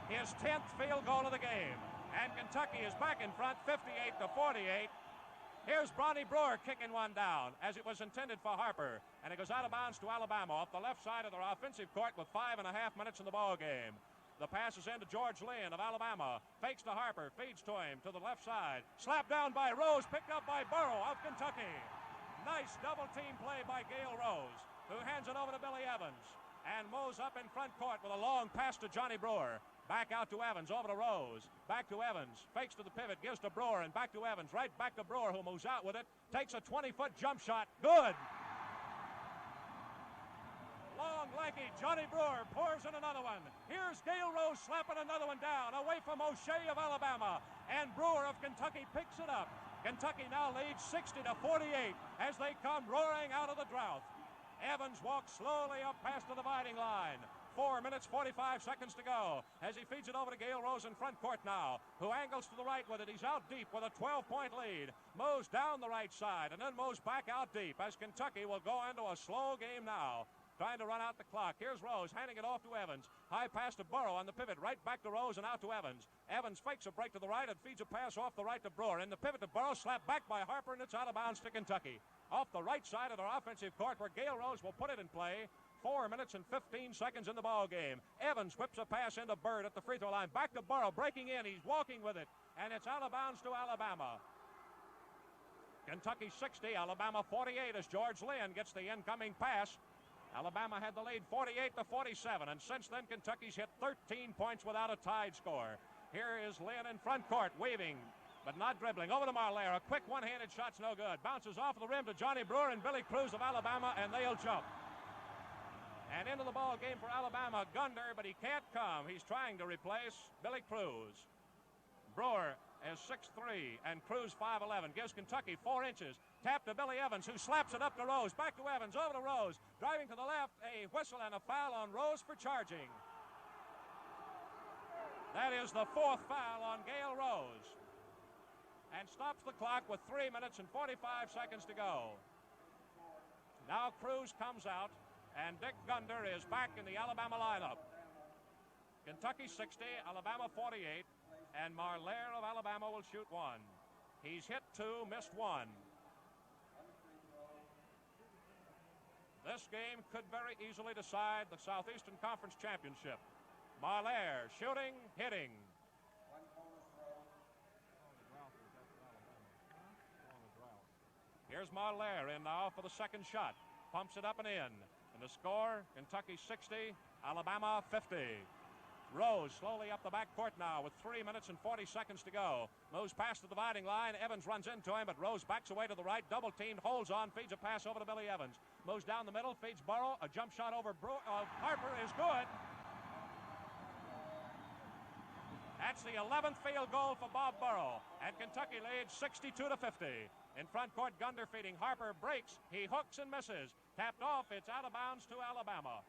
his 10th field goal of the game. And Kentucky is back in front, 58-48. Here's Bronny Brewer kicking one down as it was intended for Harper. And it goes out of bounds to Alabama off the left side of their offensive court with 5.5 minutes in the ball game. The pass is into George Lynn of Alabama. Fakes to Harper, feeds to him to the left side. Slapped down by Rose, picked up by Burrow of Kentucky. Nice double team play by Gale Rose, who hands it over to Billy Evans. And moves up in front court with a long pass to Johnny Brewer. Back out to Evans, over to Rose. Back to Evans, fakes to the pivot, gives to Brewer, and back to Evans. Right back to Brewer, who moves out with it. Takes a 20-foot jump shot. Good. Long, lanky Johnny Brewer pours in another one. Here's Gale Rose slapping another one down away from O'Shea of Alabama. And Brewer of Kentucky picks it up. Kentucky now leads 60-48 as they come roaring out of the drought. Evans walks slowly up past the dividing line. 4 minutes, 45 seconds to go as he feeds it over to Gale Rose in front court now, who angles to the right with it. He's out deep with a 12-point lead. Moves down the right side and then moves back out deep as Kentucky will go into a slow game now, trying to run out the clock. Here's Rose handing it off to Evans. High pass to Burrow on the pivot. Right back to Rose and out to Evans. Evans fakes a break to the right and feeds a pass off the right to Brewer. In the pivot to Burrow, slapped back by Harper, and it's out of bounds to Kentucky. Off the right side of their offensive court where Gale Rose will put it in play. 4 minutes and 15 seconds in the ball game. Evans whips a pass into Byrd at the free throw line. Back to Burrow, breaking in. He's walking with it, and it's out of bounds to Alabama. Kentucky 60, Alabama 48 as George Lynn gets the incoming pass. Alabama had the lead 48-47, and since then Kentucky's hit 13 points without a tied score. Here is Lynn in front court, waving, but not dribbling. Over to Marlaire. A quick one-handed shot's no good. Bounces off the rim to Johnny Brewer and Billy Cruz of Alabama, and they'll jump. And into the ball game for Alabama, Gunder, but he can't come. He's trying to replace Billy Cruz. Brewer is 6'3", and Cruz 5'11", gives Kentucky 4 inches. Tap to Billy Evans, who slaps it up to Rose. Back to Evans, over to Rose. Driving to the left, a whistle and a foul on Rose for charging. That is the 4th foul on Gale Rose. And stops the clock with 3 minutes and 45 seconds to go. Now Cruz comes out, and Dick Gunder is back in the Alabama lineup. Kentucky 60, Alabama 48, and Marlaire of Alabama will shoot 1. He's hit 2, missed 1. This game could very easily decide the Southeastern Conference Championship. Marlaire shooting, hitting. Here's Marlaire in now for the second shot. Pumps it up and in. And the score, Kentucky 60, Alabama 50. Rose slowly up the backcourt now with 3 minutes and 40 seconds to go. Moves past the dividing line. Evans runs into him, but Rose backs away to the right. Double teamed, holds on, feeds a pass over to Billy Evans. Moves down the middle, feeds Burrow. A jump shot over Harper is good. That's the 11th field goal for Bob Burrow. And Kentucky leads 62-50. In front court, Gunder feeding. Harper breaks. He hooks and misses. Tapped off. It's out of bounds to Alabama.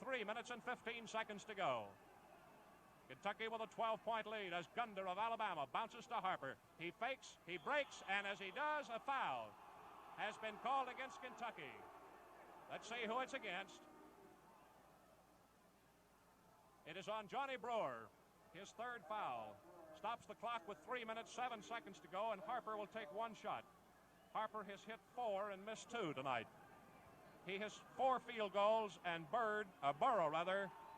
3 minutes and 15 seconds to go. Kentucky with a 12-point lead as Gunder of Alabama bounces to Harper. He fakes, he breaks, and as he does, a foul has been called against Kentucky. Let's see who it's against. It is on Johnny Brewer, his third foul. Stops the clock with 3 minutes, 7 seconds to go, and Harper will take one shot. Harper has hit 4 and missed 2 tonight. He has 4 field goals, and Burrow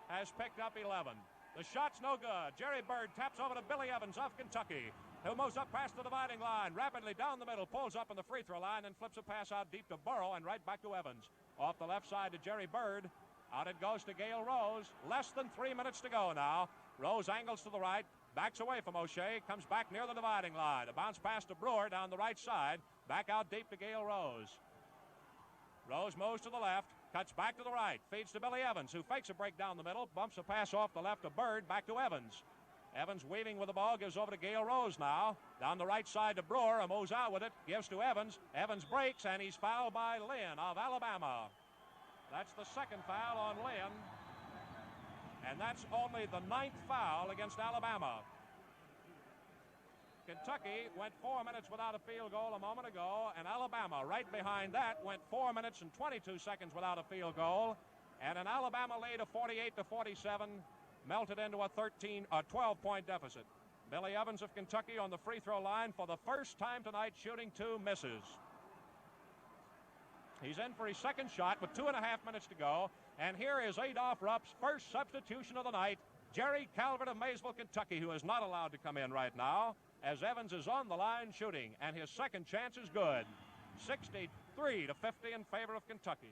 has picked up 11. The shot's no good. Jerry Bird taps over to Billy Evans of Kentucky, who moves up past the dividing line, rapidly down the middle, pulls up on the free throw line, and flips a pass out deep to Burrow and right back to Evans. Off the left side to Jerry Bird. Out it goes to Gail Rose. Less than 3 minutes to go now. Rose angles to the right, backs away from O'Shea, comes back near the dividing line. A bounce pass to Brewer down the right side. Back out deep to Gail Rose. Rose moves to the left. Cuts back to the right, feeds to Billy Evans, who fakes a break down the middle, bumps a pass off the left to Bird, back to Evans. Evans weaving with the ball, gives over to Gail Rose now. Down the right side to Brewer, moves out with it, gives to Evans. Evans breaks, and he's fouled by Lynn of Alabama. That's the second foul on Lynn, and that's only the 9th foul against Alabama. Kentucky went 4 minutes without a field goal a moment ago, and Alabama right behind that went 4 minutes and 22 seconds without a field goal, and an Alabama lead of 48-47 melted into a 12-point deficit. Billy Evans of Kentucky on the free throw line for the first time tonight, shooting 2 misses. He's in for his second shot with 2.5 minutes to go, and here is Adolph Rupp's first substitution of the night, Jerry Calvert of Maysville, Kentucky, who is not allowed to come in right now, as Evans is on the line shooting, and his second chance is good. 63-50 in favor of Kentucky.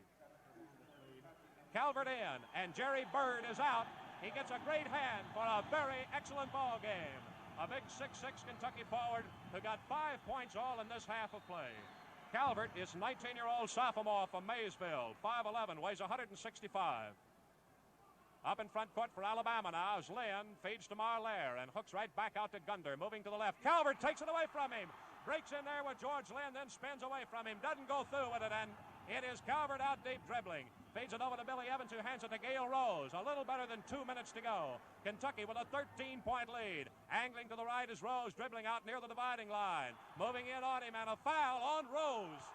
Calvert in, and Jerry Bird is out. He gets a great hand for a very excellent ball game. A big 6'6" Kentucky forward who got 5 points all in this half of play. Calvert is 19-year-old sophomore from Maysville, 5'11", weighs 165. Up in front court for Alabama now is Lynn, feeds to Marlaire, and hooks right back out to Gunder, moving to the left. Calvert takes it away from him, breaks in there with George Lynn, then spins away from him, doesn't go through with it, and it is Calvert out deep dribbling. Feeds it over to Billy Evans, who hands it to Gail Rose. A little better than 2 minutes to go. Kentucky with a 13-point lead. Angling to the right is Rose, dribbling out near the dividing line. Moving in on him, and a foul on Rose.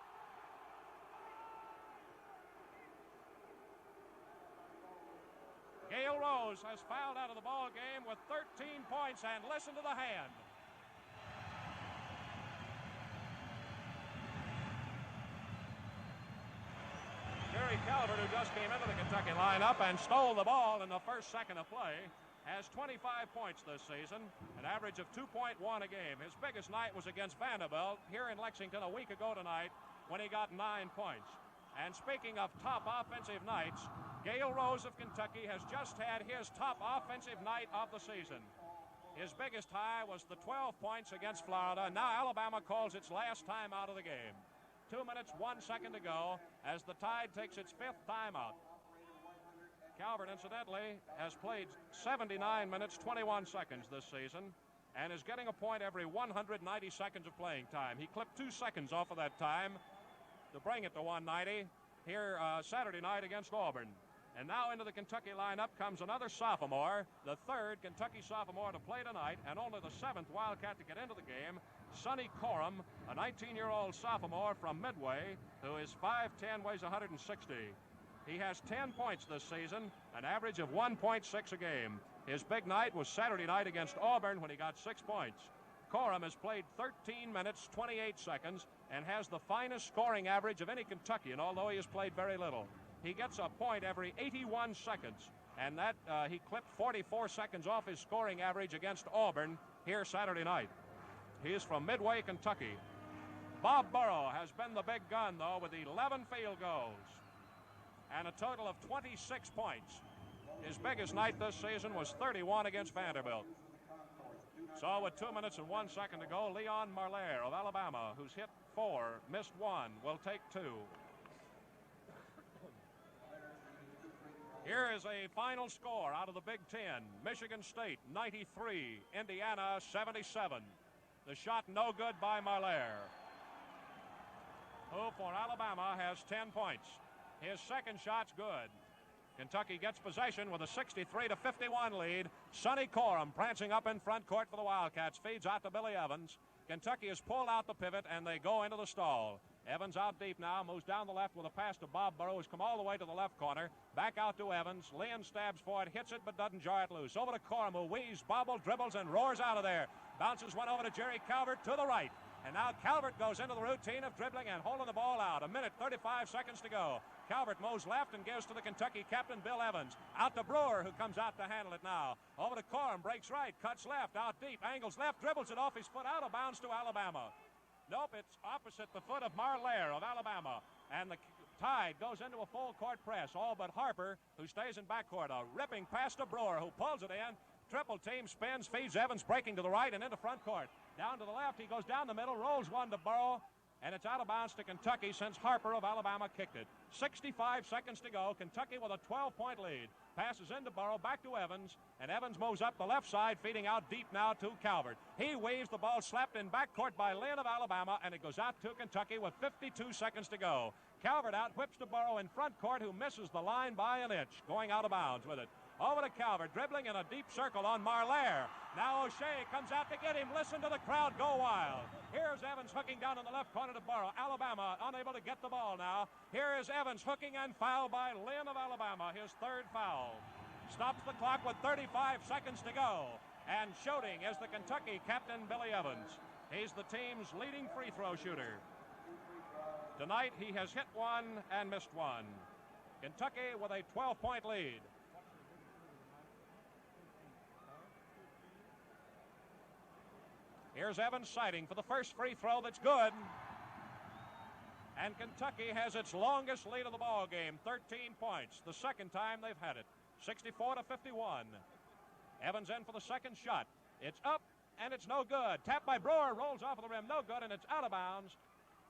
Gail Rose has fouled out of the ball game with 13 points, and listen to the hand. Jerry Calvert, who just came into the Kentucky lineup and stole the ball in the first second of play, has 25 points this season, an average of 2.1 a game. His biggest night was against Vanderbilt here in Lexington a week ago tonight when he got 9 points. And speaking of top offensive nights, Gail Rose of Kentucky has just had his top offensive night of the season. His biggest high was the 12 points against Florida. Now Alabama calls its last time out of the game. 2 minutes, 1 second to go as the Tide takes its 5th timeout. Calvert, incidentally, has played 79 minutes, 21 seconds this season and is getting a point every 190 seconds of playing time. He clipped 2 seconds off of that time to bring it to 190 here Saturday night against Auburn. And now into the Kentucky lineup comes another sophomore, the 3rd Kentucky sophomore to play tonight, and only the 7th Wildcat to get into the game, Sonny Corum, a 19-year-old sophomore from Midway, who is 5'10", weighs 160. He has 10 points this season, an average of 1.6 a game. His big night was Saturday night against Auburn when he got 6 points. Corum has played 13 minutes, 28 seconds, and has the finest scoring average of any Kentuckian, although he has played very little. He gets a point every 81 seconds, and that he clipped 44 seconds off his scoring average against Auburn here Saturday night. He is from Midway, Kentucky. Bob Burrow has been the big gun, though, with 11 field goals and a total of 26 points. His biggest night this season was 31 against Vanderbilt. So with 2 minutes and 1 second to go, Leon Marlaire of Alabama, who's hit 4, missed 1, will take 2. Here is a final score out of the Big Ten. Michigan State 93, Indiana 77. The shot no good by Marlaire, who for Alabama has 10 points. His second shot's good. Kentucky gets possession with a 63-51 lead. Sonny Corum prancing up in front court for the Wildcats. Feeds out to Billy Evans. Kentucky has pulled out the pivot, and they go into the stall. Evans out deep now, moves down the left with a pass to Bob Burrow, who's come all the way to the left corner. Back out to Evans. Lynn stabs for it, hits it, but doesn't jar it loose. Over to Corum, who weaves, bobbles, dribbles, and roars out of there. Bounces one over to Jerry Calvert to the right. And now Calvert goes into the routine of dribbling and holding the ball out. 1:35 seconds to go. Calvert moves left and gives to the Kentucky captain, Bill Evans. Out to Brewer, who comes out to handle it now. Over to Corum, breaks right, cuts left, out deep, angles left, dribbles it off his foot, out of bounds to Alabama. Nope, it's opposite the foot of Marlaire of Alabama. And the Tide goes into a full court press, all but Harper, who stays in backcourt. A ripping pass to Brewer, who pulls it in. Triple team spins, feeds Evans, breaking to the right and into front court. Down to the left, he goes down the middle, rolls one to Burrow, and it's out of bounds to Kentucky since Harper of Alabama kicked it. 65 seconds to go. Kentucky with a 12-point lead. Passes into Burrow, back to Evans, and Evans moves up the left side, feeding out deep now to Calvert. He waves the ball, slapped in backcourt by Lynn of Alabama, and it goes out to Kentucky with 52 seconds to go. Calvert out, whips to Burrow in front court, who misses the line by an inch, going out of bounds with it. Over to Calvert, dribbling in a deep circle on Marlaire. Now O'Shea comes out to get him. Listen to the crowd go wild. Here's Evans hooking down in the left corner to Burrow. Alabama unable to get the ball now. Here is Evans hooking and foul by Lynn of Alabama, his third foul. Stops the clock with 35 seconds to go. And shooting is the Kentucky captain, Billy Evans. He's the team's leading free throw shooter. Tonight he has hit one and missed one. Kentucky with a 12-point lead. Here's Evans sighting for the first free throw that's good. And Kentucky has its longest lead of the ball game, 13 points. The second time they've had it, 64-51. Evans in for the second shot. It's up, and it's no good. Tapped by Brewer, rolls off of the rim, no good, and it's out of bounds.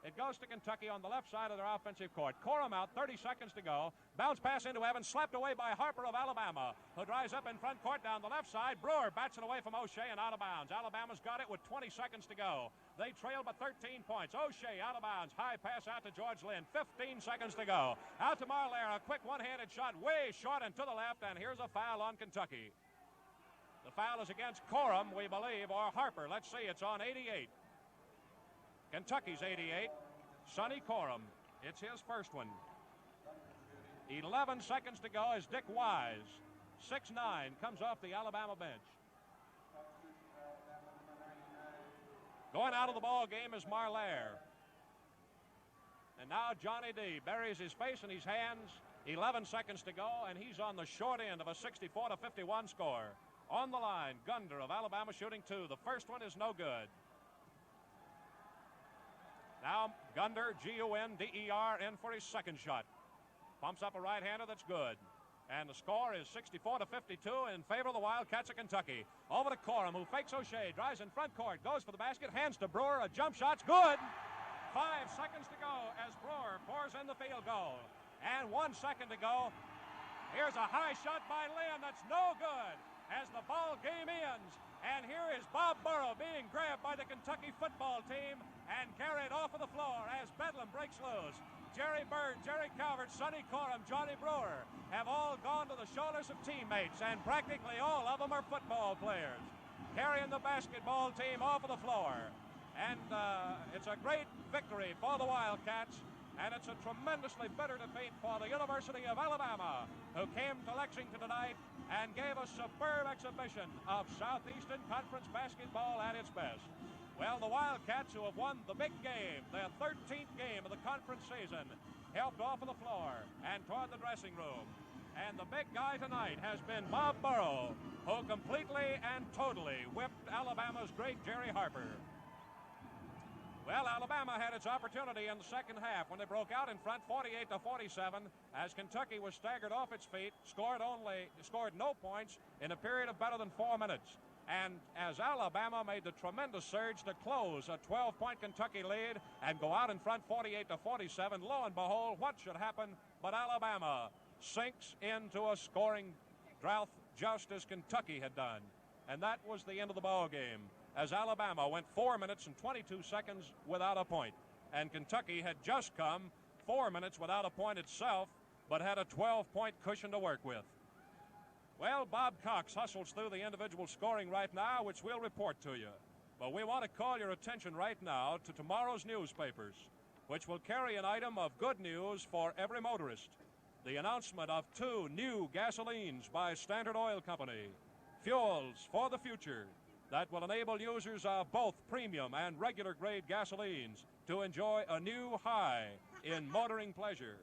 It goes to Kentucky on the left side of their offensive court. Corum out, 30 seconds to go. Bounce pass into Evans, slapped away by Harper of Alabama, who drives up in front court down the left side. Brewer bats it away from O'Shea and out of bounds. Alabama's got it with 20 seconds to go. They trail by 13 points. O'Shea out of bounds. High pass out to George Lynn. 15 seconds to go. Out to Marlaire. A quick one-handed shot way short and to the left, and here's a foul on Kentucky. The foul is against Corum, we believe, or Harper. Let's see, it's on 88. Kentucky's 88. Sonny Corum. It's his first one. 11 seconds to go as Dick Wise, 6'9", comes off the Alabama bench. Going out of the ball game is Marlaire. And now Johnny D buries his face in his hands. 11 seconds to go, and he's on the short end of a 64-51 score. On the line, Gunder of Alabama shooting two. The first one is no good. Now Gunder, Gunder, in for his second shot. Pumps up a right-hander that's good. And the score is 64-52 in favor of the Wildcats of Kentucky. Over to Corum, who fakes O'Shea, drives in front court, goes for the basket, hands to Brewer, a jump shot's good. 5 seconds to go as Brewer pours in the field goal. And 1 second to go. Here's a high shot by Lynn that's no good as the ball game ends. And here is Bob Burrow being grabbed by the Kentucky football team and carried off of the floor as Bedlam breaks loose. Jerry Bird, Jerry Calvert, Sonny Corum, Johnny Brewer have all gone to the shoulders of teammates, and practically all of them are football players, carrying the basketball team off of the floor. And it's a great victory for the Wildcats, and it's a tremendously bitter defeat for the University of Alabama, who came to Lexington tonight and gave a superb exhibition of Southeastern Conference basketball at its best. Well, the Wildcats, who have won the big game, their 13th game of the conference season, helped off of the floor and toward the dressing room. And the big guy tonight has been Bob Burrow, who completely and totally whipped Alabama's great Jerry Harper. Well, Alabama had its opportunity in the second half when they broke out in front 48-47 as Kentucky was staggered off its feet, scored no points in a period of better than 4 minutes. And as Alabama made the tremendous surge to close a 12-point Kentucky lead and go out in front 48-47, lo and behold, what should happen but Alabama sinks into a scoring drought just as Kentucky had done. And that was the end of the ball game, as Alabama went 4 minutes and 22 seconds without a point. And Kentucky had just come 4 minutes without a point itself, but had a 12-point cushion to work with. Well, Bob Cox hustles through the individual scoring right now, which we'll report to you. But we want to call your attention right now to tomorrow's newspapers, which will carry an item of good news for every motorist. The announcement of 2 new gasolines by Standard Oil Company, fuels for the future, that will enable users of both premium and regular grade gasolines to enjoy a new high in motoring pleasure.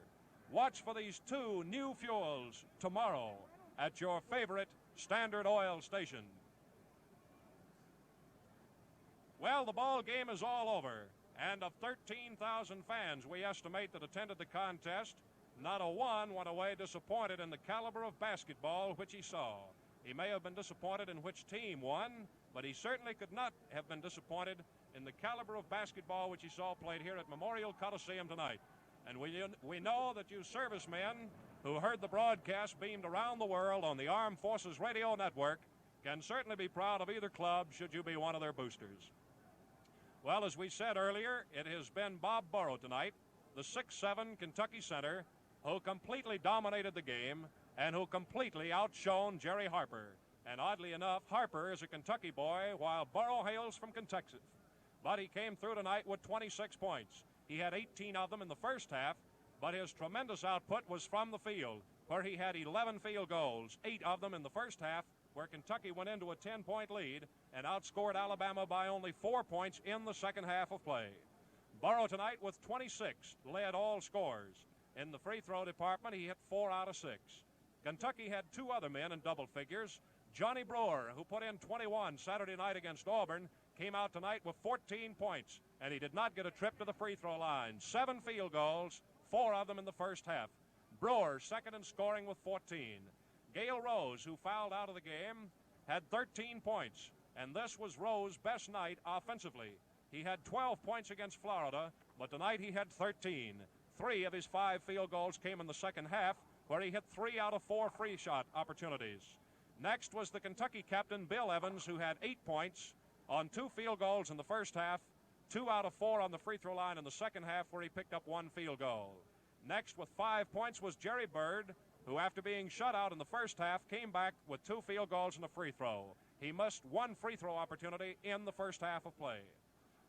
Watch for these 2 new fuels tomorrow at your favorite Standard Oil station. Well, the ball game is all over, and of 13,000 fans we estimate that attended the contest, not a one went away disappointed in the caliber of basketball which he saw. He may have been disappointed in which team won, but he certainly could not have been disappointed in the caliber of basketball which he saw played here at Memorial Coliseum tonight. And we know that you servicemen who heard the broadcast beamed around the world on the Armed Forces Radio Network can certainly be proud of either club should you be one of their boosters. Well, as we said earlier, it has been Bob Burrow tonight, the 6'7" Kentucky center, who completely dominated the game and who completely outshone Jerry Harper. And oddly enough, Harper is a Kentucky boy while Burrow hails from Kentucky. But he came through tonight with 26 points. He had 18 of them in the first half, but his tremendous output was from the field, where he had 11 field goals, 8 of them in the first half, where Kentucky went into a 10-point lead and outscored Alabama by only 4 points in the second half of play. Burrow tonight with 26 led all scorers. In the free throw department, he hit 4 out of 6. Kentucky had 2 other men in double figures. Johnny Brewer, who put in 21 Saturday night against Auburn, came out tonight with 14 points, and he did not get a trip to the free throw line. 7 field goals, 4 of them in the first half. Brewer second in scoring with 14. Gale Rose, who fouled out of the game, had 13 points, and this was Rose's best night offensively. He had 12 points against Florida, but tonight he had 13. 3 of his 5 field goals came in the second half, where he hit 3 out of 4 free shot opportunities. Next was the Kentucky captain, Bill Evans, who had 8 points on 2 field goals in the first half, 2 out of 4 on the free throw line in the second half, where he picked up 1 field goal. Next with 5 points was Jerry Bird, who after being shut out in the first half came back with 2 field goals and a free throw. He missed 1 free throw opportunity in the first half of play.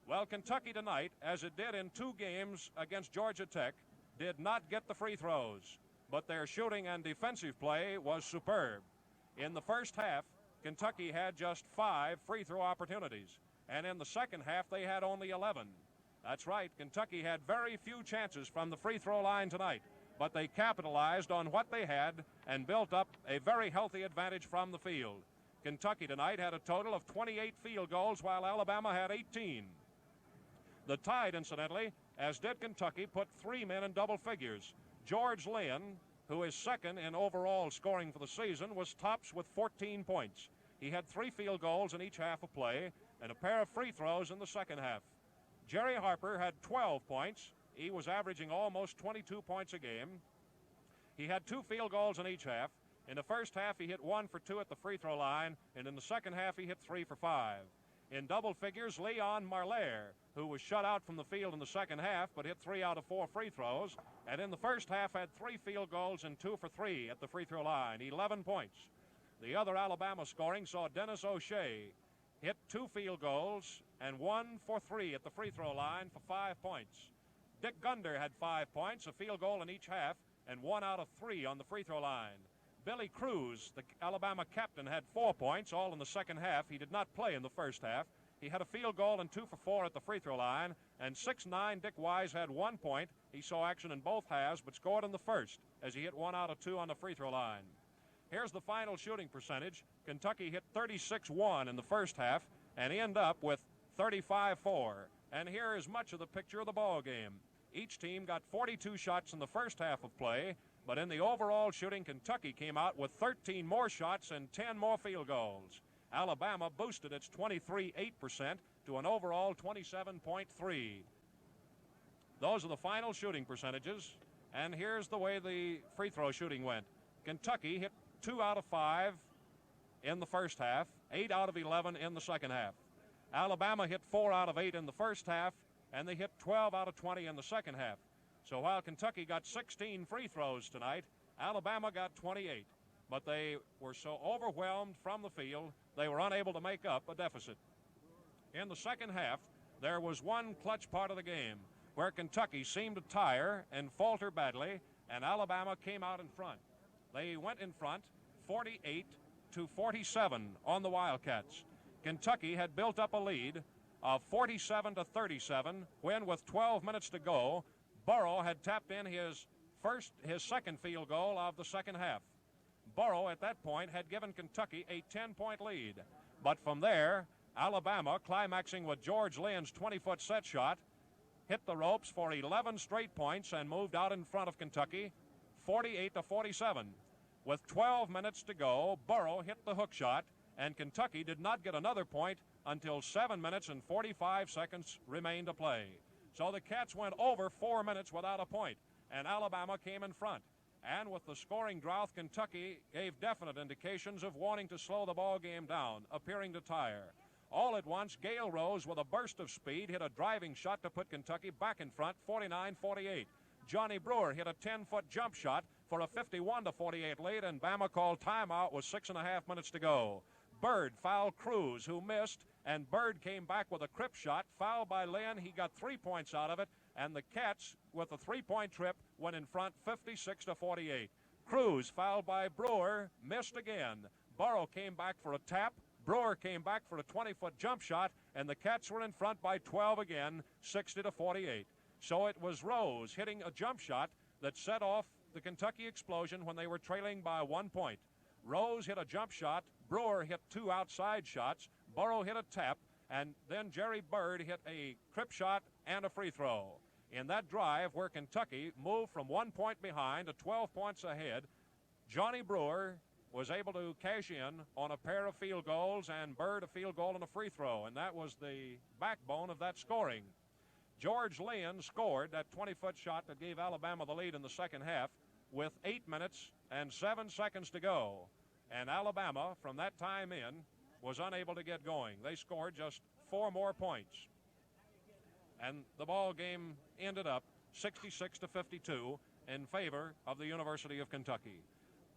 Well, Kentucky tonight, as it did in 2 games against Georgia Tech, did not get the free throws, but their shooting and defensive play was superb. In the first half, Kentucky had just 5 free throw opportunities, and in the second half they had only 11. That's right, Kentucky had very few chances from the free throw line tonight, but they capitalized on what they had and built up a very healthy advantage from the field. Kentucky tonight had a total of 28 field goals, while Alabama had 18. The Tide, incidentally, as did Kentucky, put 3 men in double figures. George Lynn, who is second in overall scoring for the season, was tops with 14 points. He had 3 field goals in each half of play and a pair of free throws in the second half. Jerry Harper had 12 points. He was averaging almost 22 points a game. He had 2 field goals in each half. In the first half, he hit 1 for 2 at the free throw line, and in the second half, he hit 3 for 5. In double figures, Leon Marlaire, who was shut out from the field in the second half, but hit 3 out of 4 free throws, and in the first half had 3 field goals and 2 for 3 at the free throw line, 11 points. The other Alabama scoring saw Dennis O'Shea hit 2 field goals and 1 for 3 at the free throw line for 5 points. Dick Gunder had 5 points, a field goal in each half, and 1 out of 3 on the free throw line. Billy Cruz, the Alabama captain, had 4 points, all in the second half. He did not play in the first half. He had a field goal and 2 for 4 at the free throw line. And 6'9" Dick Wise had 1 point. He saw action in both halves, but scored in the first as he hit 1 out of 2 on the free throw line. Here's the final shooting percentage. Kentucky hit 36-1 in the first half and ended up with 35-4. And here is much of the picture of the ball game. Each team got 42 shots in the first half of play, but in the overall shooting, Kentucky came out with 13 more shots and 10 more field goals. Alabama boosted its 23.8% to an overall 27.3. Those are the final shooting percentages, and here's the way the free throw shooting went. Kentucky hit 2 out of 5 in the first half, 8 out of 11 in the second half. Alabama hit 4 out of 8 in the first half, and they hit 12 out of 20 in the second half. So while Kentucky got 16 free throws tonight, Alabama got 28. But they were so overwhelmed from the field, they were unable to make up a deficit. In the second half, there was one clutch part of the game where Kentucky seemed to tire and falter badly, and Alabama came out in front. They went in front 48-47 on the Wildcats. Kentucky had built up a lead of 47-37 when, with 12 minutes to go, Burrow had tapped in his second field goal of the second half. Burrow at that point had given Kentucky a 10-point lead. But from there, Alabama, climaxing with George Lynn's 20-foot set shot, hit the ropes for 11 straight points and moved out in front of Kentucky 48-47. With 12 minutes to go, Burrow hit the hook shot, and Kentucky did not get another point until 7 minutes and 45 seconds remained to play. So the Cats went over 4 minutes without a point, and Alabama came in front. And with the scoring drought, Kentucky gave definite indications of wanting to slow the ball game down, appearing to tire. All at once, Gale Rose, with a burst of speed, hit a driving shot to put Kentucky back in front, 49-48. Johnny Brewer hit a 10-foot jump shot for a 51-48 lead, and Bama called timeout with 6.5 minutes to go. Bird fouled Cruz, who missed, and Bird came back with a crip shot, fouled by Lynn. He got 3 points out of it, and the Cats, with a 3-point trip, went in front 56-48. Cruz, fouled by Brewer, missed again. Burrow came back for a tap. Brewer came back for a 20-foot jump shot, and the Cats were in front by 12 again, 60-48. So it was Rose hitting a jump shot that set off the Kentucky explosion when they were trailing by 1 point. Rose hit a jump shot, Brewer hit 2 outside shots, Burrow hit a tap, and then Jerry Bird hit a crip shot and a free throw. In that drive where Kentucky moved from 1 point behind to 12 points ahead, Johnny Brewer was able to cash in on a pair of field goals, and Bird a field goal and a free throw, and that was the backbone of that scoring. George Lynn scored that 20-foot shot that gave Alabama the lead in the second half with 8 minutes and 7 seconds to go. And Alabama, from that time in, was unable to get going. They scored just 4 more points. And the ball game ended up 66-52 in favor of the University of Kentucky.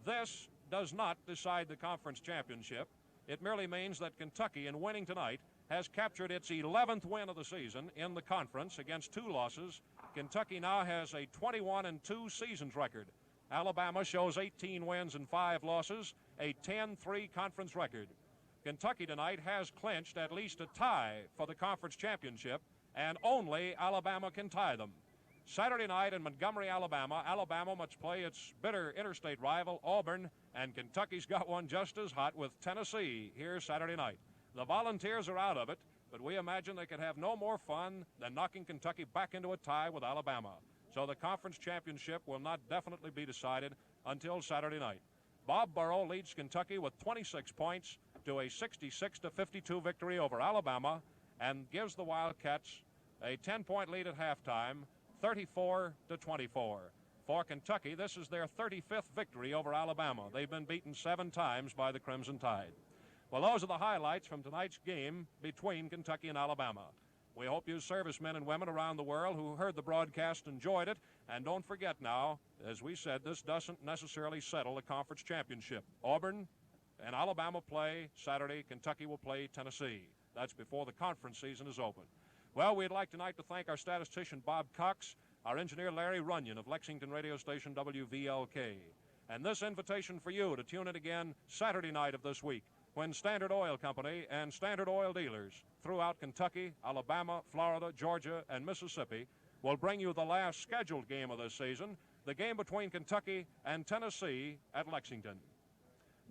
This does not decide the conference championship. It merely means that Kentucky, in winning tonight, has captured its 11th win of the season in the conference against 2 losses. Kentucky now has a 21-2 seasons record. Alabama shows 18 wins and 5 losses, a 10-3 conference record. Kentucky tonight has clinched at least a tie for the conference championship, and only Alabama can tie them. Saturday night in Montgomery, Alabama, Alabama must play its bitter interstate rival, Auburn, and Kentucky's got one just as hot with Tennessee here Saturday night. The Volunteers are out of it, but we imagine they could have no more fun than knocking Kentucky back into a tie with Alabama. So the conference championship will not definitely be decided until Saturday night. Bob Burrow leads Kentucky with 26 points to a 66-52 victory over Alabama and gives the Wildcats a 10-point lead at halftime, 34-24. For Kentucky, this is their 35th victory over Alabama. They've been beaten 7 times by the Crimson Tide. Well, those are the highlights from tonight's game between Kentucky and Alabama. We hope you servicemen and women around the world who heard the broadcast enjoyed it. And don't forget now, as we said, this doesn't necessarily settle the conference championship. Auburn and Alabama play Saturday. Kentucky will play Tennessee. That's before the conference season is open. Well, we'd like tonight to thank our statistician, Bob Cox, our engineer, Larry Runyon of Lexington radio station WVLK. And this invitation for you to tune in again Saturday night of this week, when Standard Oil Company and Standard Oil dealers throughout Kentucky, Alabama, Florida, Georgia, and Mississippi will bring you the last scheduled game of this season, the game between Kentucky and Tennessee at Lexington.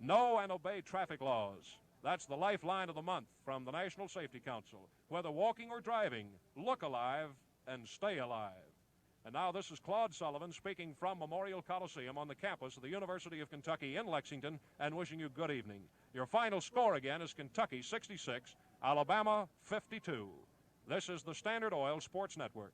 Know and obey traffic laws. That's the lifeline of the month from the National Safety Council. Whether walking or driving, look alive and stay alive. And now this is Claude Sullivan speaking from Memorial Coliseum on the campus of the University of Kentucky in Lexington and wishing you good evening. Your final score again is Kentucky 66, Alabama 52. This is the Standard Oil Sports Network.